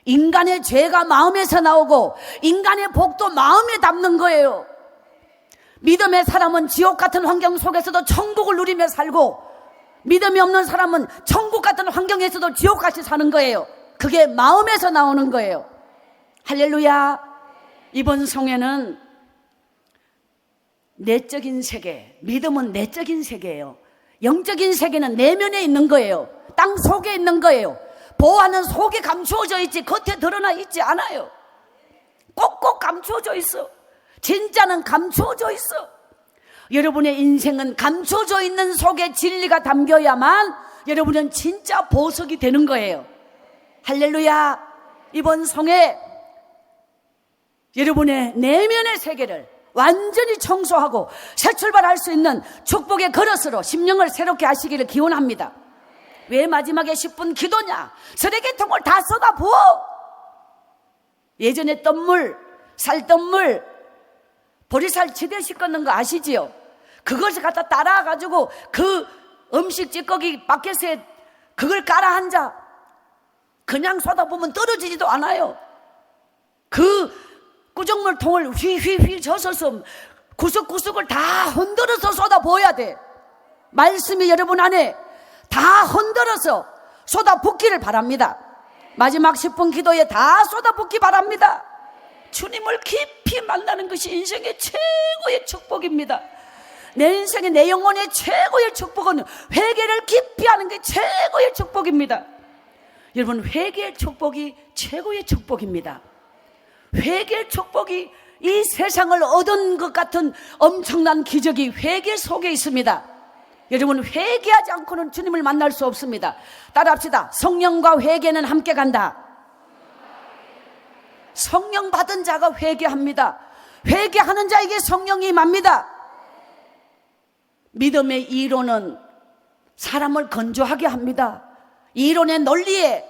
인간의 죄가 마음에서 나오고 인간의 복도 마음에 담는 거예요. 믿음의 사람은 지옥 같은 환경 속에서도 천국을 누리며 살고, 믿음이 없는 사람은 천국 같은 환경에서도 지옥같이 사는 거예요. 그게 마음에서 나오는 거예요. 할렐루야. 이번 성회는 내적인 세계, 믿음은 내적인 세계예요. 영적인 세계는 내면에 있는 거예요. 땅 속에 있는 거예요. 보화는 속에 감추어져 있지 겉에 드러나 있지 않아요. 꼭꼭 감추어져 있어. 진짜는 감추어져 있어. 여러분의 인생은 감춰져 있는 속에 진리가 담겨야만 여러분은 진짜 보석이 되는 거예요. 할렐루야. 이번 성에 여러분의 내면의 세계를 완전히 청소하고 새 출발할 수 있는 축복의 그릇으로 심령을 새롭게 하시기를 기원합니다. 왜 마지막에 10분 기도냐? 쓰레기통을 다 쏟아부어. 예전에 똠물, 살똠물, 보리살 지대시 걷는 거 아시지요? 그것을 갖다 따라가지고 그 음식 찌꺼기 바켓에 그걸 깔아 앉아. 그냥 쏟아보면 떨어지지도 않아요. 그 구정물통을 휘휘휘 젖어서 구석구석을 다 흔들어서 쏟아부어야 돼. 말씀이 여러분 안에 다 흔들어서 쏟아붓기를 바랍니다. 마지막 10분 기도에 다 쏟아붓기 바랍니다. 주님을 깊이 만나는 것이 인생의 최고의 축복입니다. 내 인생의 내 영혼의 최고의 축복은 회개를 깊이 하는 게 최고의 축복입니다. 여러분, 회개의 축복이 최고의 축복입니다. 회개의 축복이 이 세상을 얻은 것 같은 엄청난 기적이 회개 속에 있습니다. 여러분, 회개하지 않고는 주님을 만날 수 없습니다. 따라합시다. 성령과 회개는 함께 간다. 성령 받은 자가 회개합니다. 회개하는 자에게 성령이 임합니다. 믿음의 이론은 사람을 건조하게 합니다. 이론의 논리에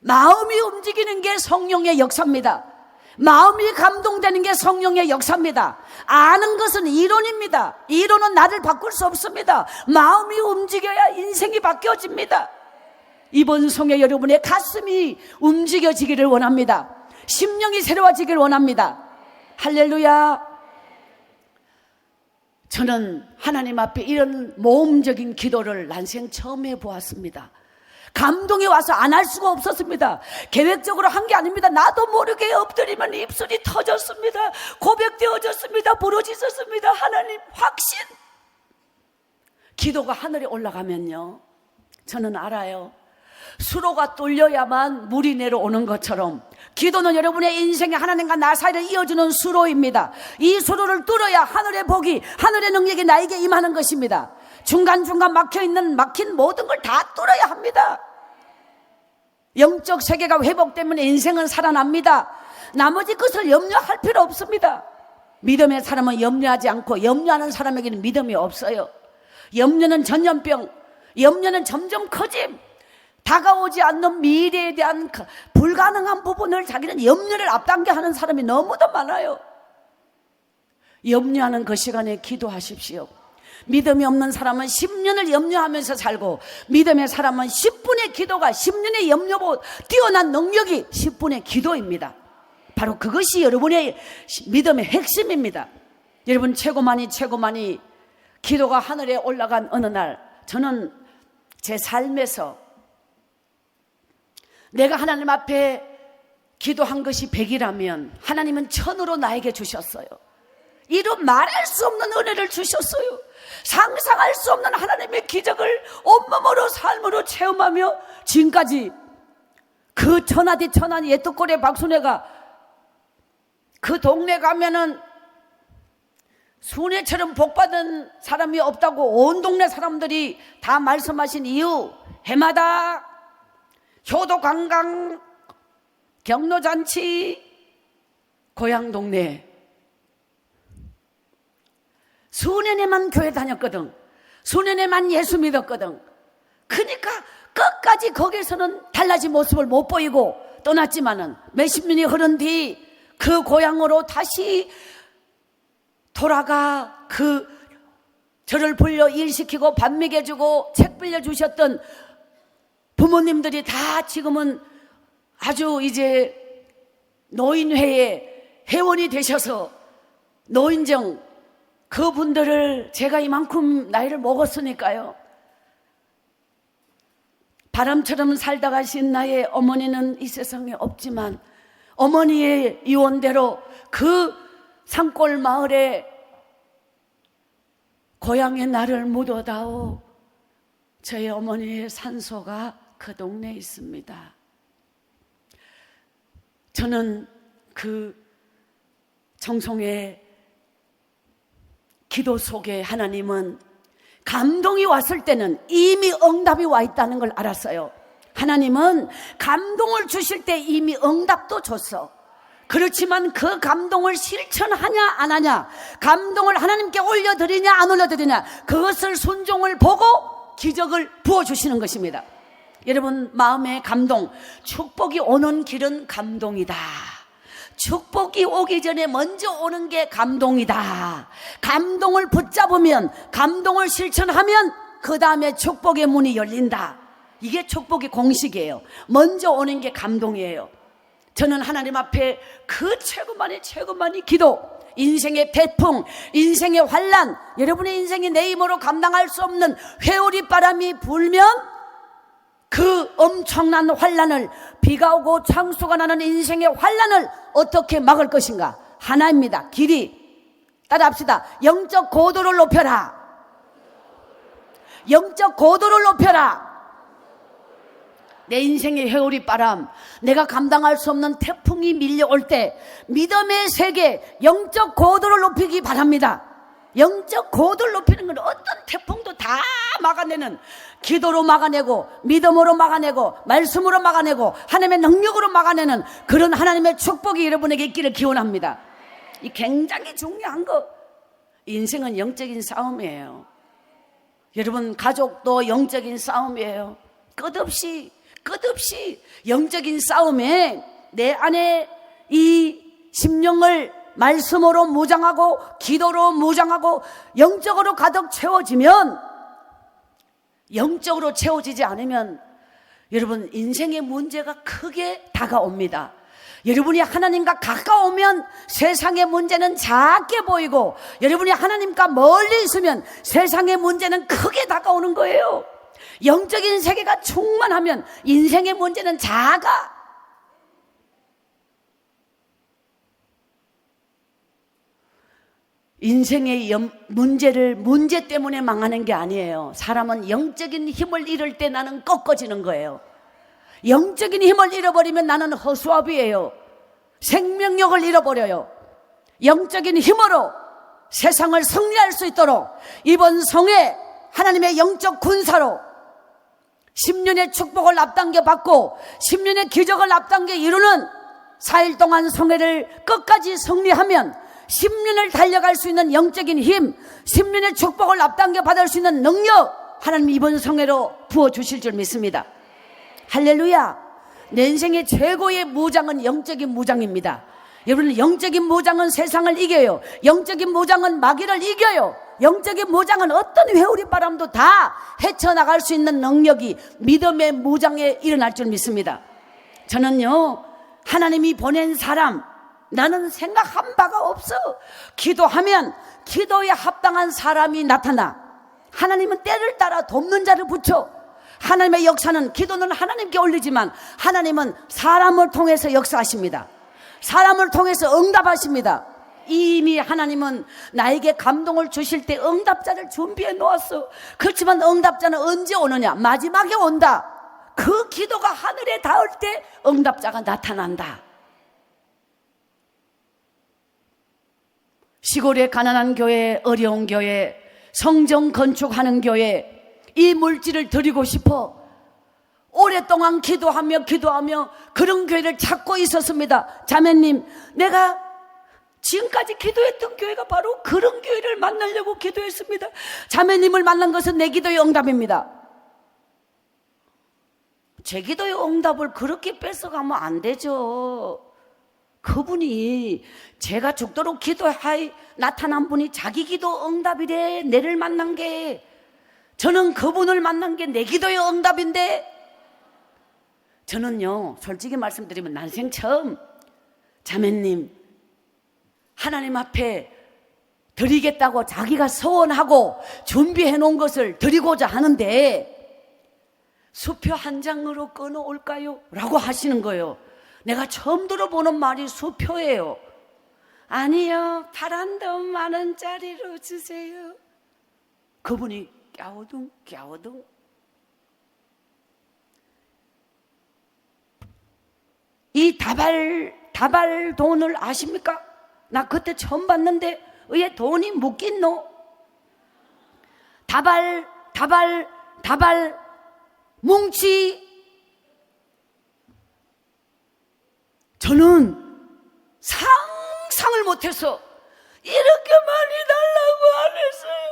마음이 움직이는 게 성령의 역사입니다. 마음이 감동되는 게 성령의 역사입니다. 아는 것은 이론입니다. 이론은 나를 바꿀 수 없습니다. 마음이 움직여야 인생이 바뀌어집니다. 이번 성회 여러분의 가슴이 움직여지기를 원합니다. 심령이 새로워지기를 원합니다. 할렐루야. 저는 하나님 앞에 이런 모험적인 기도를 난생 처음 해보았습니다. 감동이 와서 안 할 수가 없었습니다. 계획적으로 한 게 아닙니다. 나도 모르게 엎드리면 입술이 터졌습니다. 고백되어졌습니다. 부러지셨습니다. 하나님 확신. 기도가 하늘에 올라가면요, 저는 알아요. 수로가 뚫려야만 물이 내려오는 것처럼 기도는 여러분의 인생에 하나님과 나 사이를 이어주는 수로입니다. 이 수로를 뚫어야 하늘의 복이, 하늘의 능력이 나에게 임하는 것입니다. 중간중간 막힌 모든 걸 다 뚫어야 합니다. 영적 세계가 회복되면 인생은 살아납니다. 나머지 것을 염려할 필요 없습니다. 믿음의 사람은 염려하지 않고, 염려하는 사람에게는 믿음이 없어요. 염려는 전염병, 염려는 점점 커짐. 다가오지 않는 미래에 대한 불가능한 부분을 자기는 염려를 앞당겨 하는 사람이 너무도 많아요. 염려하는 그 시간에 기도하십시오. 믿음이 없는 사람은 10년을 염려하면서 살고, 믿음의 사람은 10분의 기도가 10년의 염려보다 뛰어난 능력이 10분의 기도입니다. 바로 그것이 여러분의 믿음의 핵심입니다. 여러분, 최고 많이 기도가 하늘에 올라간 어느 날, 저는 제 삶에서 내가 하나님 앞에 기도한 것이 100이라면 하나님은 1000으로 나에게 주셨어요. 이루 말할 수 없는 은혜를 주셨어요. 상상할 수 없는 하나님의 기적을 온몸으로 삶으로 체험하며 지금까지 그 천하디 천한 예뚜꼬리 박순애가 그 동네 가면은 순애처럼 복받은 사람이 없다고 온 동네 사람들이 다 말씀하신 이유, 해마다 효도관광, 경로잔치, 고향 동네 수년에만 교회 다녔거든. 수년에만 예수 믿었거든. 그러니까 끝까지 거기서는 달라진 모습을 못 보이고 떠났지만은 몇십 년이 흐른 뒤 그 고향으로 다시 돌아가 저를 불러 일시키고 밥 먹여주고 책 빌려주셨던 부모님들이 다 지금은 아주 이제 노인회의 회원이 되셔서 노인정 그분들을 제가 이만큼 나이를 먹었으니까요. 바람처럼 살다 가신 나의 어머니는 이 세상에 없지만 어머니의 유언대로 그 산골 마을에 고향의 나를 묻어다오. 저희 어머니의 산소가 그 동네에 있습니다. 저는 그 청송의 기도 속에 하나님은 감동이 왔을 때는 이미 응답이 와 있다는 걸 알았어요. 하나님은 감동을 주실 때 이미 응답도 줬어. 그렇지만 그 감동을 실천하냐 안 하냐, 감동을 하나님께 올려드리냐 안 올려드리냐, 그것을 순종을 보고 기적을 부어주시는 것입니다. 여러분, 마음의 감동, 축복이 오는 길은 감동이다. 축복이 오기 전에 먼저 오는 게 감동이다. 감동을 붙잡으면, 감동을 실천하면 그 다음에 축복의 문이 열린다. 이게 축복의 공식이에요. 먼저 오는 게 감동이에요. 저는 하나님 앞에 그 최고만이 기도, 인생의 태풍, 인생의 환란, 여러분의 인생이 내 힘으로 감당할 수 없는 회오리 바람이 불면 그 엄청난 환란을, 비가 오고 창수가 나는 인생의 환란을 어떻게 막을 것인가? 하나입니다. 길이. 따라합시다. 영적 고도를 높여라. 영적 고도를 높여라. 내 인생의 회오리 바람, 내가 감당할 수 없는 태풍이 밀려올 때 믿음의 세계, 영적 고도를 높이기 바랍니다. 영적 고도를 높이는 건 어떤 태풍도 다 막아내는, 기도로 막아내고 믿음으로 막아내고 말씀으로 막아내고 하나님의 능력으로 막아내는 그런 하나님의 축복이 여러분에게 있기를 기원합니다. 이 굉장히 중요한 거. 인생은 영적인 싸움이에요. 여러분, 가족도 영적인 싸움이에요. 끝없이 영적인 싸움에 내 안에 이 심령을 말씀으로 무장하고 기도로 무장하고 영적으로 가득 채워지면, 영적으로 채워지지 않으면 여러분 인생의 문제가 크게 다가옵니다. 여러분이 하나님과 가까우면 세상의 문제는 작게 보이고, 여러분이 하나님과 멀리 있으면 세상의 문제는 크게 다가오는 거예요. 영적인 세계가 충만하면 인생의 문제는 작아. 인생의 문제를 문제 때문에 망하는 게 아니에요. 사람은 영적인 힘을 잃을 때 나는 꺾어지는 거예요. 영적인 힘을 잃어버리면 나는 허수아비예요. 생명력을 잃어버려요. 영적인 힘으로 세상을 승리할 수 있도록 이번 성회 하나님의 영적 군사로 10년의 축복을 앞당겨 받고 10년의 기적을 앞당겨 이루는 4일 동안 성회를 끝까지 승리하면 10년을 달려갈 수 있는 영적인 힘, 10년의 축복을 앞당겨 받을 수 있는 능력, 하나님 이번 성회로 부어주실 줄 믿습니다. 할렐루야. 내 인생의 최고의 무장은 영적인 무장입니다. 여러분, 영적인 무장은 세상을 이겨요. 영적인 무장은 마귀를 이겨요. 영적인 무장은 어떤 회오리 바람도 다 헤쳐나갈 수 있는 능력이 믿음의 무장에 일어날 줄 믿습니다. 저는요, 하나님이 보낸 사람, 나는 생각한 바가 없어. 기도하면 기도에 합당한 사람이 나타나. 하나님은 때를 따라 돕는 자를 붙여. 하나님의 역사는, 기도는 하나님께 올리지만 하나님은 사람을 통해서 역사하십니다. 사람을 통해서 응답하십니다. 이미 하나님은 나에게 감동을 주실 때 응답자를 준비해 놓았어. 그렇지만 응답자는 언제 오느냐? 마지막에 온다. 그 기도가 하늘에 닿을 때 응답자가 나타난다. 시골의 가난한 교회, 어려운 교회, 성전 건축하는 교회, 이 물질을 드리고 싶어 오랫동안 기도하며 그런 교회를 찾고 있었습니다. 자매님, 내가 지금까지 기도했던 교회가 바로 그런 교회를 만나려고 기도했습니다. 자매님을 만난 것은 내 기도의 응답입니다. 제 기도의 응답을 그렇게 뺏어가면 안 되죠. 그분이 제가 죽도록 기도하여 나타난 분이 자기 기도 응답이래. 내를 만난 게, 저는 그분을 만난 게 내 기도의 응답인데, 저는요, 솔직히 말씀드리면 난생 처음 자매님 하나님 앞에 드리겠다고 자기가 서원하고 준비해 놓은 것을 드리고자 하는데 수표 한 장으로 끊어올까요? 라고 하시는 거예요. 내가 처음 들어보는 말이 수표예요. 아니요, 파란 돈 10,000원짜리로 주세요. 그분이 갸우둥 이 다발 돈을 아십니까? 나 그때 처음 봤는데 왜 돈이 묶인노? 다발 뭉치. 저는 상상을 못해서 이렇게 많이 달라고 안 했어요.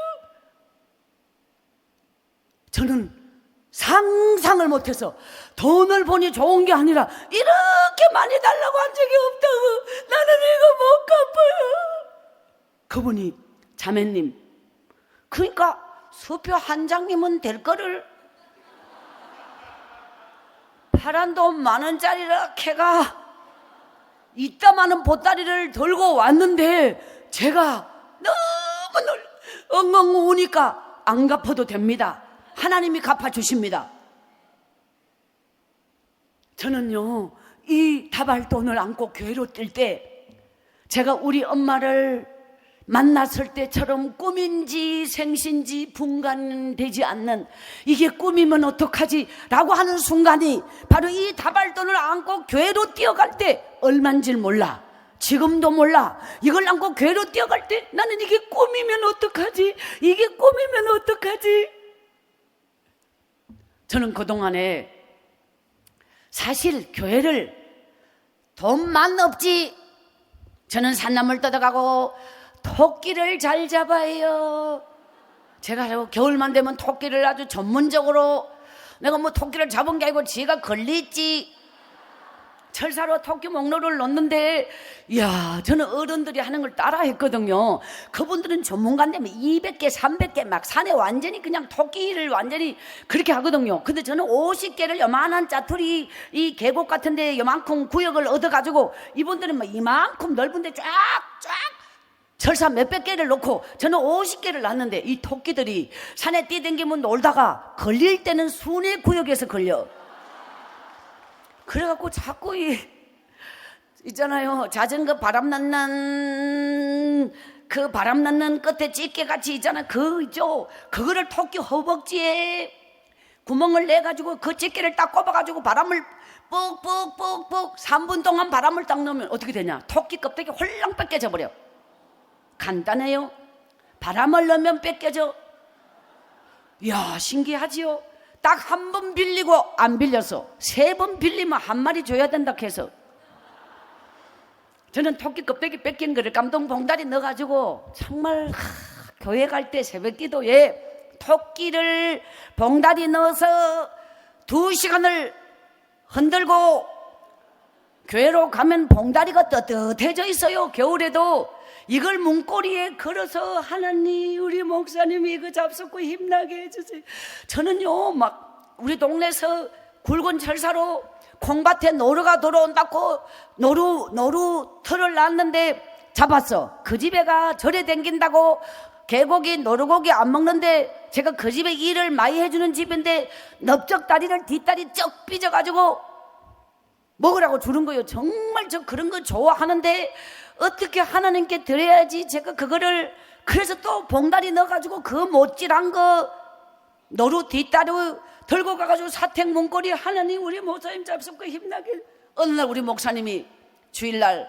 저는 상상을 못해서 돈을 보니 좋은 게 아니라 이렇게 많이 달라고 한 적이 없다고. 나는 이거 못 갚아요. 그분이 자매님, 그러니까 수표 한 장이면 될 거를 파란 돈 10,000원짜리라 걔가 이따마는 보따리를 들고 왔는데 제가 너무 엉엉 우니까 안 갚아도 됩니다. 하나님이 갚아주십니다. 저는요, 이 다발돈을 안고 교회로 뛸 때 제가 우리 엄마를 만났을 때처럼 꿈인지 생신지 분간되지 않는, 이게 꿈이면 어떡하지? 라고 하는 순간이 바로 이 다발돈을 안고 교회로 뛰어갈 때, 얼마인지 몰라, 지금도 몰라, 이걸 안고 교회로 뛰어갈 때 나는 이게 꿈이면 어떡하지? 이게 꿈이면 어떡하지? 저는 그동안에 사실 교회를 돈만 없지, 저는 산나물 뜯어가고 토끼를 잘 잡아요. 제가 겨울만 되면 토끼를 아주 전문적으로, 내가 뭐 토끼를 잡은 게 아니고 지가 걸렸지. 철사로 토끼 목로를 넣는데, 이야, 저는 어른들이 하는 걸 따라 했거든요. 그분들은 전문가인데 200개, 300개 막 산에 완전히 그냥 토끼를 완전히 그렇게 하거든요. 근데 저는 50개를 요만한 짜투리 이 계곡 같은데 요만큼 구역을 얻어가지고, 이분들은 막 이만큼 넓은데 쫙 철사 몇백 개를 놓고 저는 50개를 놨는데, 이 토끼들이 산에 뛰댕기면 놀다가 걸릴 때는 순회 구역에서 걸려. 그래갖고 자꾸 있잖아요, 자전거 바람 났는 그 바람 났는 끝에 찌개같이 있잖아, 그거를 토끼 허벅지에 구멍을 내가지고 그 찌개를 딱 꼽아가지고 바람을 뿍뿍뿍뿍 3분 동안 바람을 딱 넣으면 어떻게 되냐? 토끼 껍데기 홀랑 뺏겨져 버려. 간단해요. 바람을 넣으면 뺏겨져. 이야, 신기하지요? 딱 한 번 빌리고 안 빌려서 3번 빌리면 한 마리 줘야 된다 해서, 저는 토끼 껍데기 뺏긴 거를 감동 봉다리 넣어가지고 정말 교회 갈 때 새벽 기도에 토끼를 봉다리 넣어서 2시간을 흔들고 교회로 가면 봉다리가 떳떳해져 있어요. 겨울에도 이걸 문고리에 걸어서, 하나님 우리 목사님이 이거 잡숫고 힘나게 해주세요. 저는요, 막 우리 동네에서 굵은 철사로 콩밭에 노루가 들어온다고 노루 털을 놨는데 잡았어. 그 집에가 절에 댕긴다고 개고기 노루고기 안 먹는데, 제가 그 집에 일을 많이 해주는 집인데 넓적 다리를 뒷다리 쩍 삐져가지고 먹으라고 주는 거예요. 정말 저 그런 거 좋아하는데 어떻게 하나님께 드려야지 제가 그거를, 그래서 또 봉다리 넣어가지고 그 못질한 거 노루 뒷다리 들고 가가지고 사택 문고리, 하나님 우리 목사님 잡숫고 힘나게. 어느 날 우리 목사님이 주일날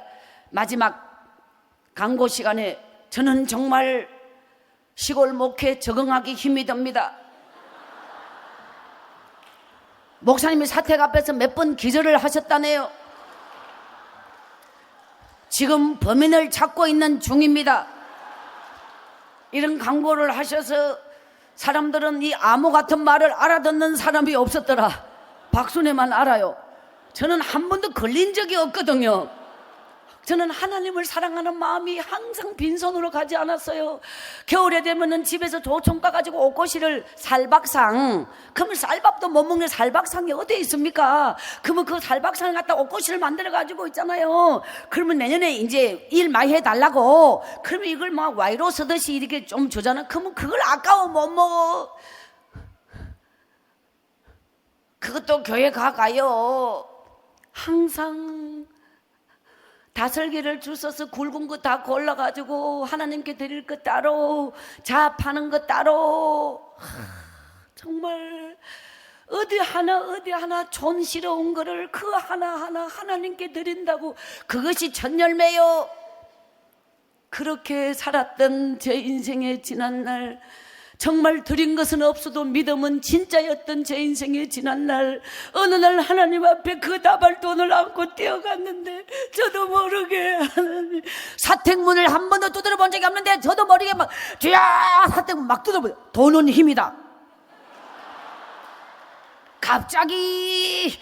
마지막 강고 시간에, 저는 정말 시골 목회 적응하기 힘이 듭니다. 목사님이 사택 앞에서 몇 번 기절을 하셨다네요. 지금 범인을 찾고 있는 중입니다. 이런 강고를 하셔서 사람들은 이 암호 같은 말을 알아듣는 사람이 없었더라. 박순애만 알아요. 저는 한 번도 걸린 적이 없거든요. 저는 하나님을 사랑하는 마음이 항상 빈손으로 가지 않았어요. 겨울에 되면은 집에서 조청 까가지고 옷고시를 살박상, 그러면 쌀밥도 못 먹는 살박상이 어디에 있습니까? 그러면 그 살박상을 갖다 옷고시를 만들어가지고 있잖아요. 그러면 내년에 이제 일 많이 해달라고, 그러면 이걸 막 와이로 쓰듯이 이렇게 좀 주잖아. 그러면 그걸 아까워 못 먹어. 그것도 교회 가요. 항상 다슬기를 주워서 굵은 거 다 골라가지고 하나님께 드릴 것 따로, 자 파는 것 따로. 정말 어디 하나 촌스러운 거를 그 하나하나 하나님께 드린다고, 그것이 첫 열매요. 그렇게 살았던 제 인생의 지난날, 정말 드린 것은 없어도 믿음은 진짜였던 제 인생의 지난날, 어느 날 하나님 앞에 그 다발돈을 안고 뛰어갔는데 저도 모르게 하나님 사택문을 한 번도 두드려 본 적이 없는데 저도 모르게 막 쥐야 사택문 막 두드려. 돈은 힘이다. 갑자기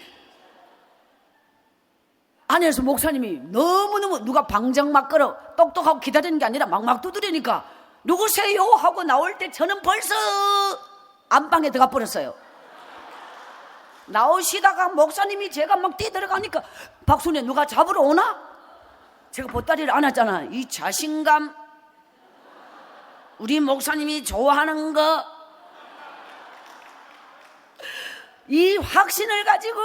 안에서 목사님이 너무너무, 누가 방정 막 걸어 똑똑하고 기다리는 게 아니라 막 두드리니까 누구세요? 하고 나올 때 저는 벌써 안방에 들어가 버렸어요. 나오시다가 목사님이 제가 막 뛰어들어가니까 박순애 누가 잡으러 오나? 제가 보따리를 안 왔잖아. 이 자신감, 우리 목사님이 좋아하는 거, 이 확신을 가지고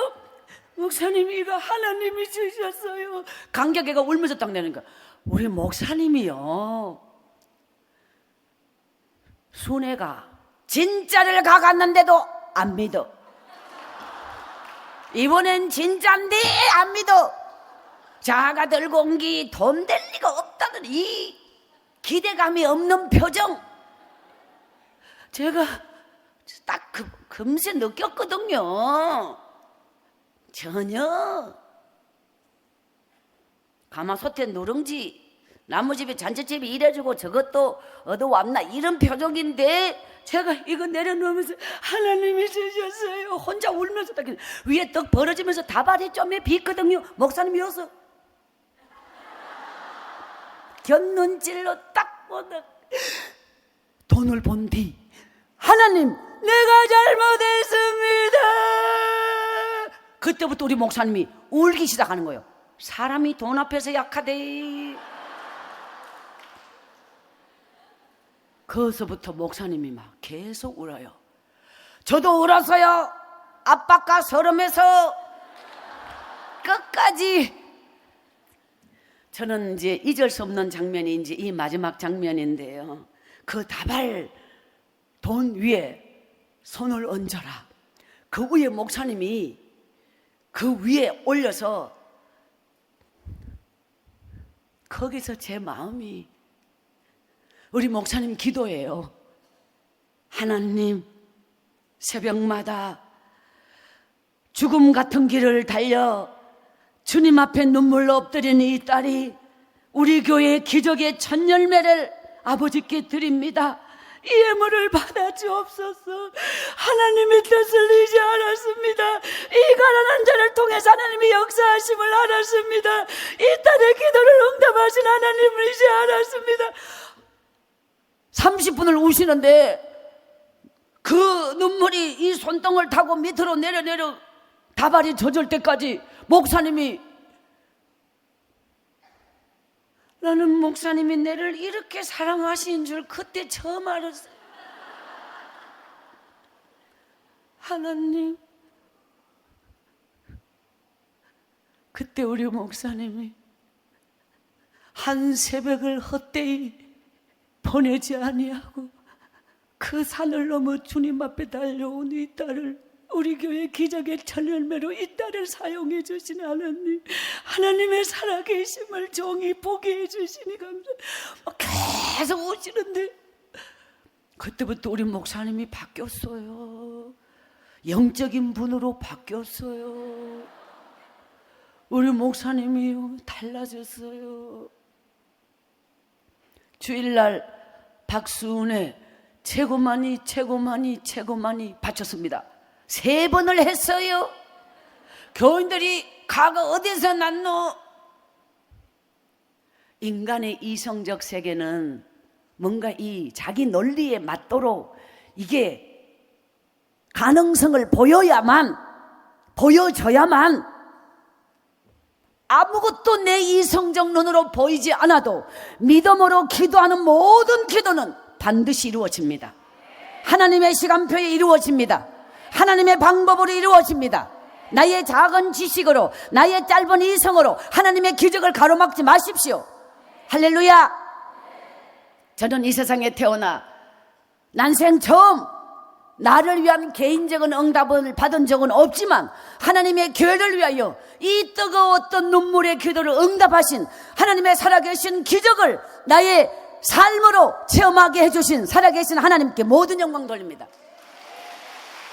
목사님이 이거 하나님이 주셨어요. 간격애가 울면서 딱 내니까, 우리 목사님이요, 순애가 진짜를 가갔는데도 안 믿어. 이번엔 진짜인데 안 믿어. 자가 들고 온 게 돈 될 리가 없다는 이 기대감이 없는 표정, 제가 딱 금세 느꼈거든요. 전혀. 가마솥에 누룽지, 나무집에 잔치집에 일해주고 저것도 얻어왔나, 이런 표정인데 제가 이거 내려놓으면서 하나님이 주셨어요. 혼자 울면서 딱 위에 떡 벌어지면서 다발이 좀에 비거든요. 목사님이 와서 곁눈질로 딱 보다 돈을 본 뒤, 하나님 내가 잘못했습니다. 그때부터 우리 목사님이 울기 시작하는 거예요. 사람이 돈 앞에서 약하대. 거기서부터 목사님이 막 계속 울어요. 저도 울었어요. 압박과 서름에서 끝까지. 저는 이제 잊을 수 없는 장면이 이제 이 마지막 장면인데요. 그 다발 돈 위에 손을 얹어라. 그 위에 목사님이 그 위에 올려서, 거기서 제 마음이, 우리 목사님 기도예요. 하나님, 새벽마다 죽음 같은 길을 달려 주님 앞에 눈물로 엎드린 이 딸이 우리 교회의 기적의 첫 열매를 아버지께 드립니다. 이 예물을 받아 주옵소서. 하나님의 뜻을 이제 알았습니다. 이 가난한 자를 통해서 하나님이 역사하심을 알았습니다. 이 딸의 기도를 응답하신 하나님을 이제 알았습니다. 30분을 우시는데 그 눈물이 이 손등을 타고 밑으로 내려 다발이 젖을 때까지 목사님이, 나는 목사님이 나를 이렇게 사랑하신 줄 그때 처음 알았어요. 하나님, 그때 우리 목사님이 한 새벽을 헛되이 보내지 아니하고 그 산을 넘어 주님 앞에 달려온 이 딸을, 우리 교회 기적의 첫 열매로 이 딸을 사용해 주신 하나님, 하나님의 살아계심을 종이 보게 해주시니 감사합니다. 계속 우시는데 그때부터 우리 목사님이 바뀌었어요. 영적인 분으로 바뀌었어요. 우리 목사님이 달라졌어요. 주일날 박수은에 최고 많이 바쳤습니다. 3번을 했어요. 교인들이 가가 어디서 났노? 인간의 이성적 세계는 뭔가 이 자기 논리에 맞도록 이게 가능성을 보여줘야만 아무것도 내 이성적 눈으로 보이지 않아도 믿음으로 기도하는 모든 기도는 반드시 이루어집니다. 하나님의 시간표에 이루어집니다. 하나님의 방법으로 이루어집니다. 나의 작은 지식으로, 나의 짧은 이성으로 하나님의 기적을 가로막지 마십시오. 할렐루야. 저는 이 세상에 태어나 난생 처음 나를 위한 개인적인 응답을 받은 적은 없지만 하나님의 교회를 위하여 이 뜨거웠던 눈물의 기도를 응답하신 하나님의 살아계신 기적을 나의 삶으로 체험하게 해주신 살아계신 하나님께 모든 영광 돌립니다.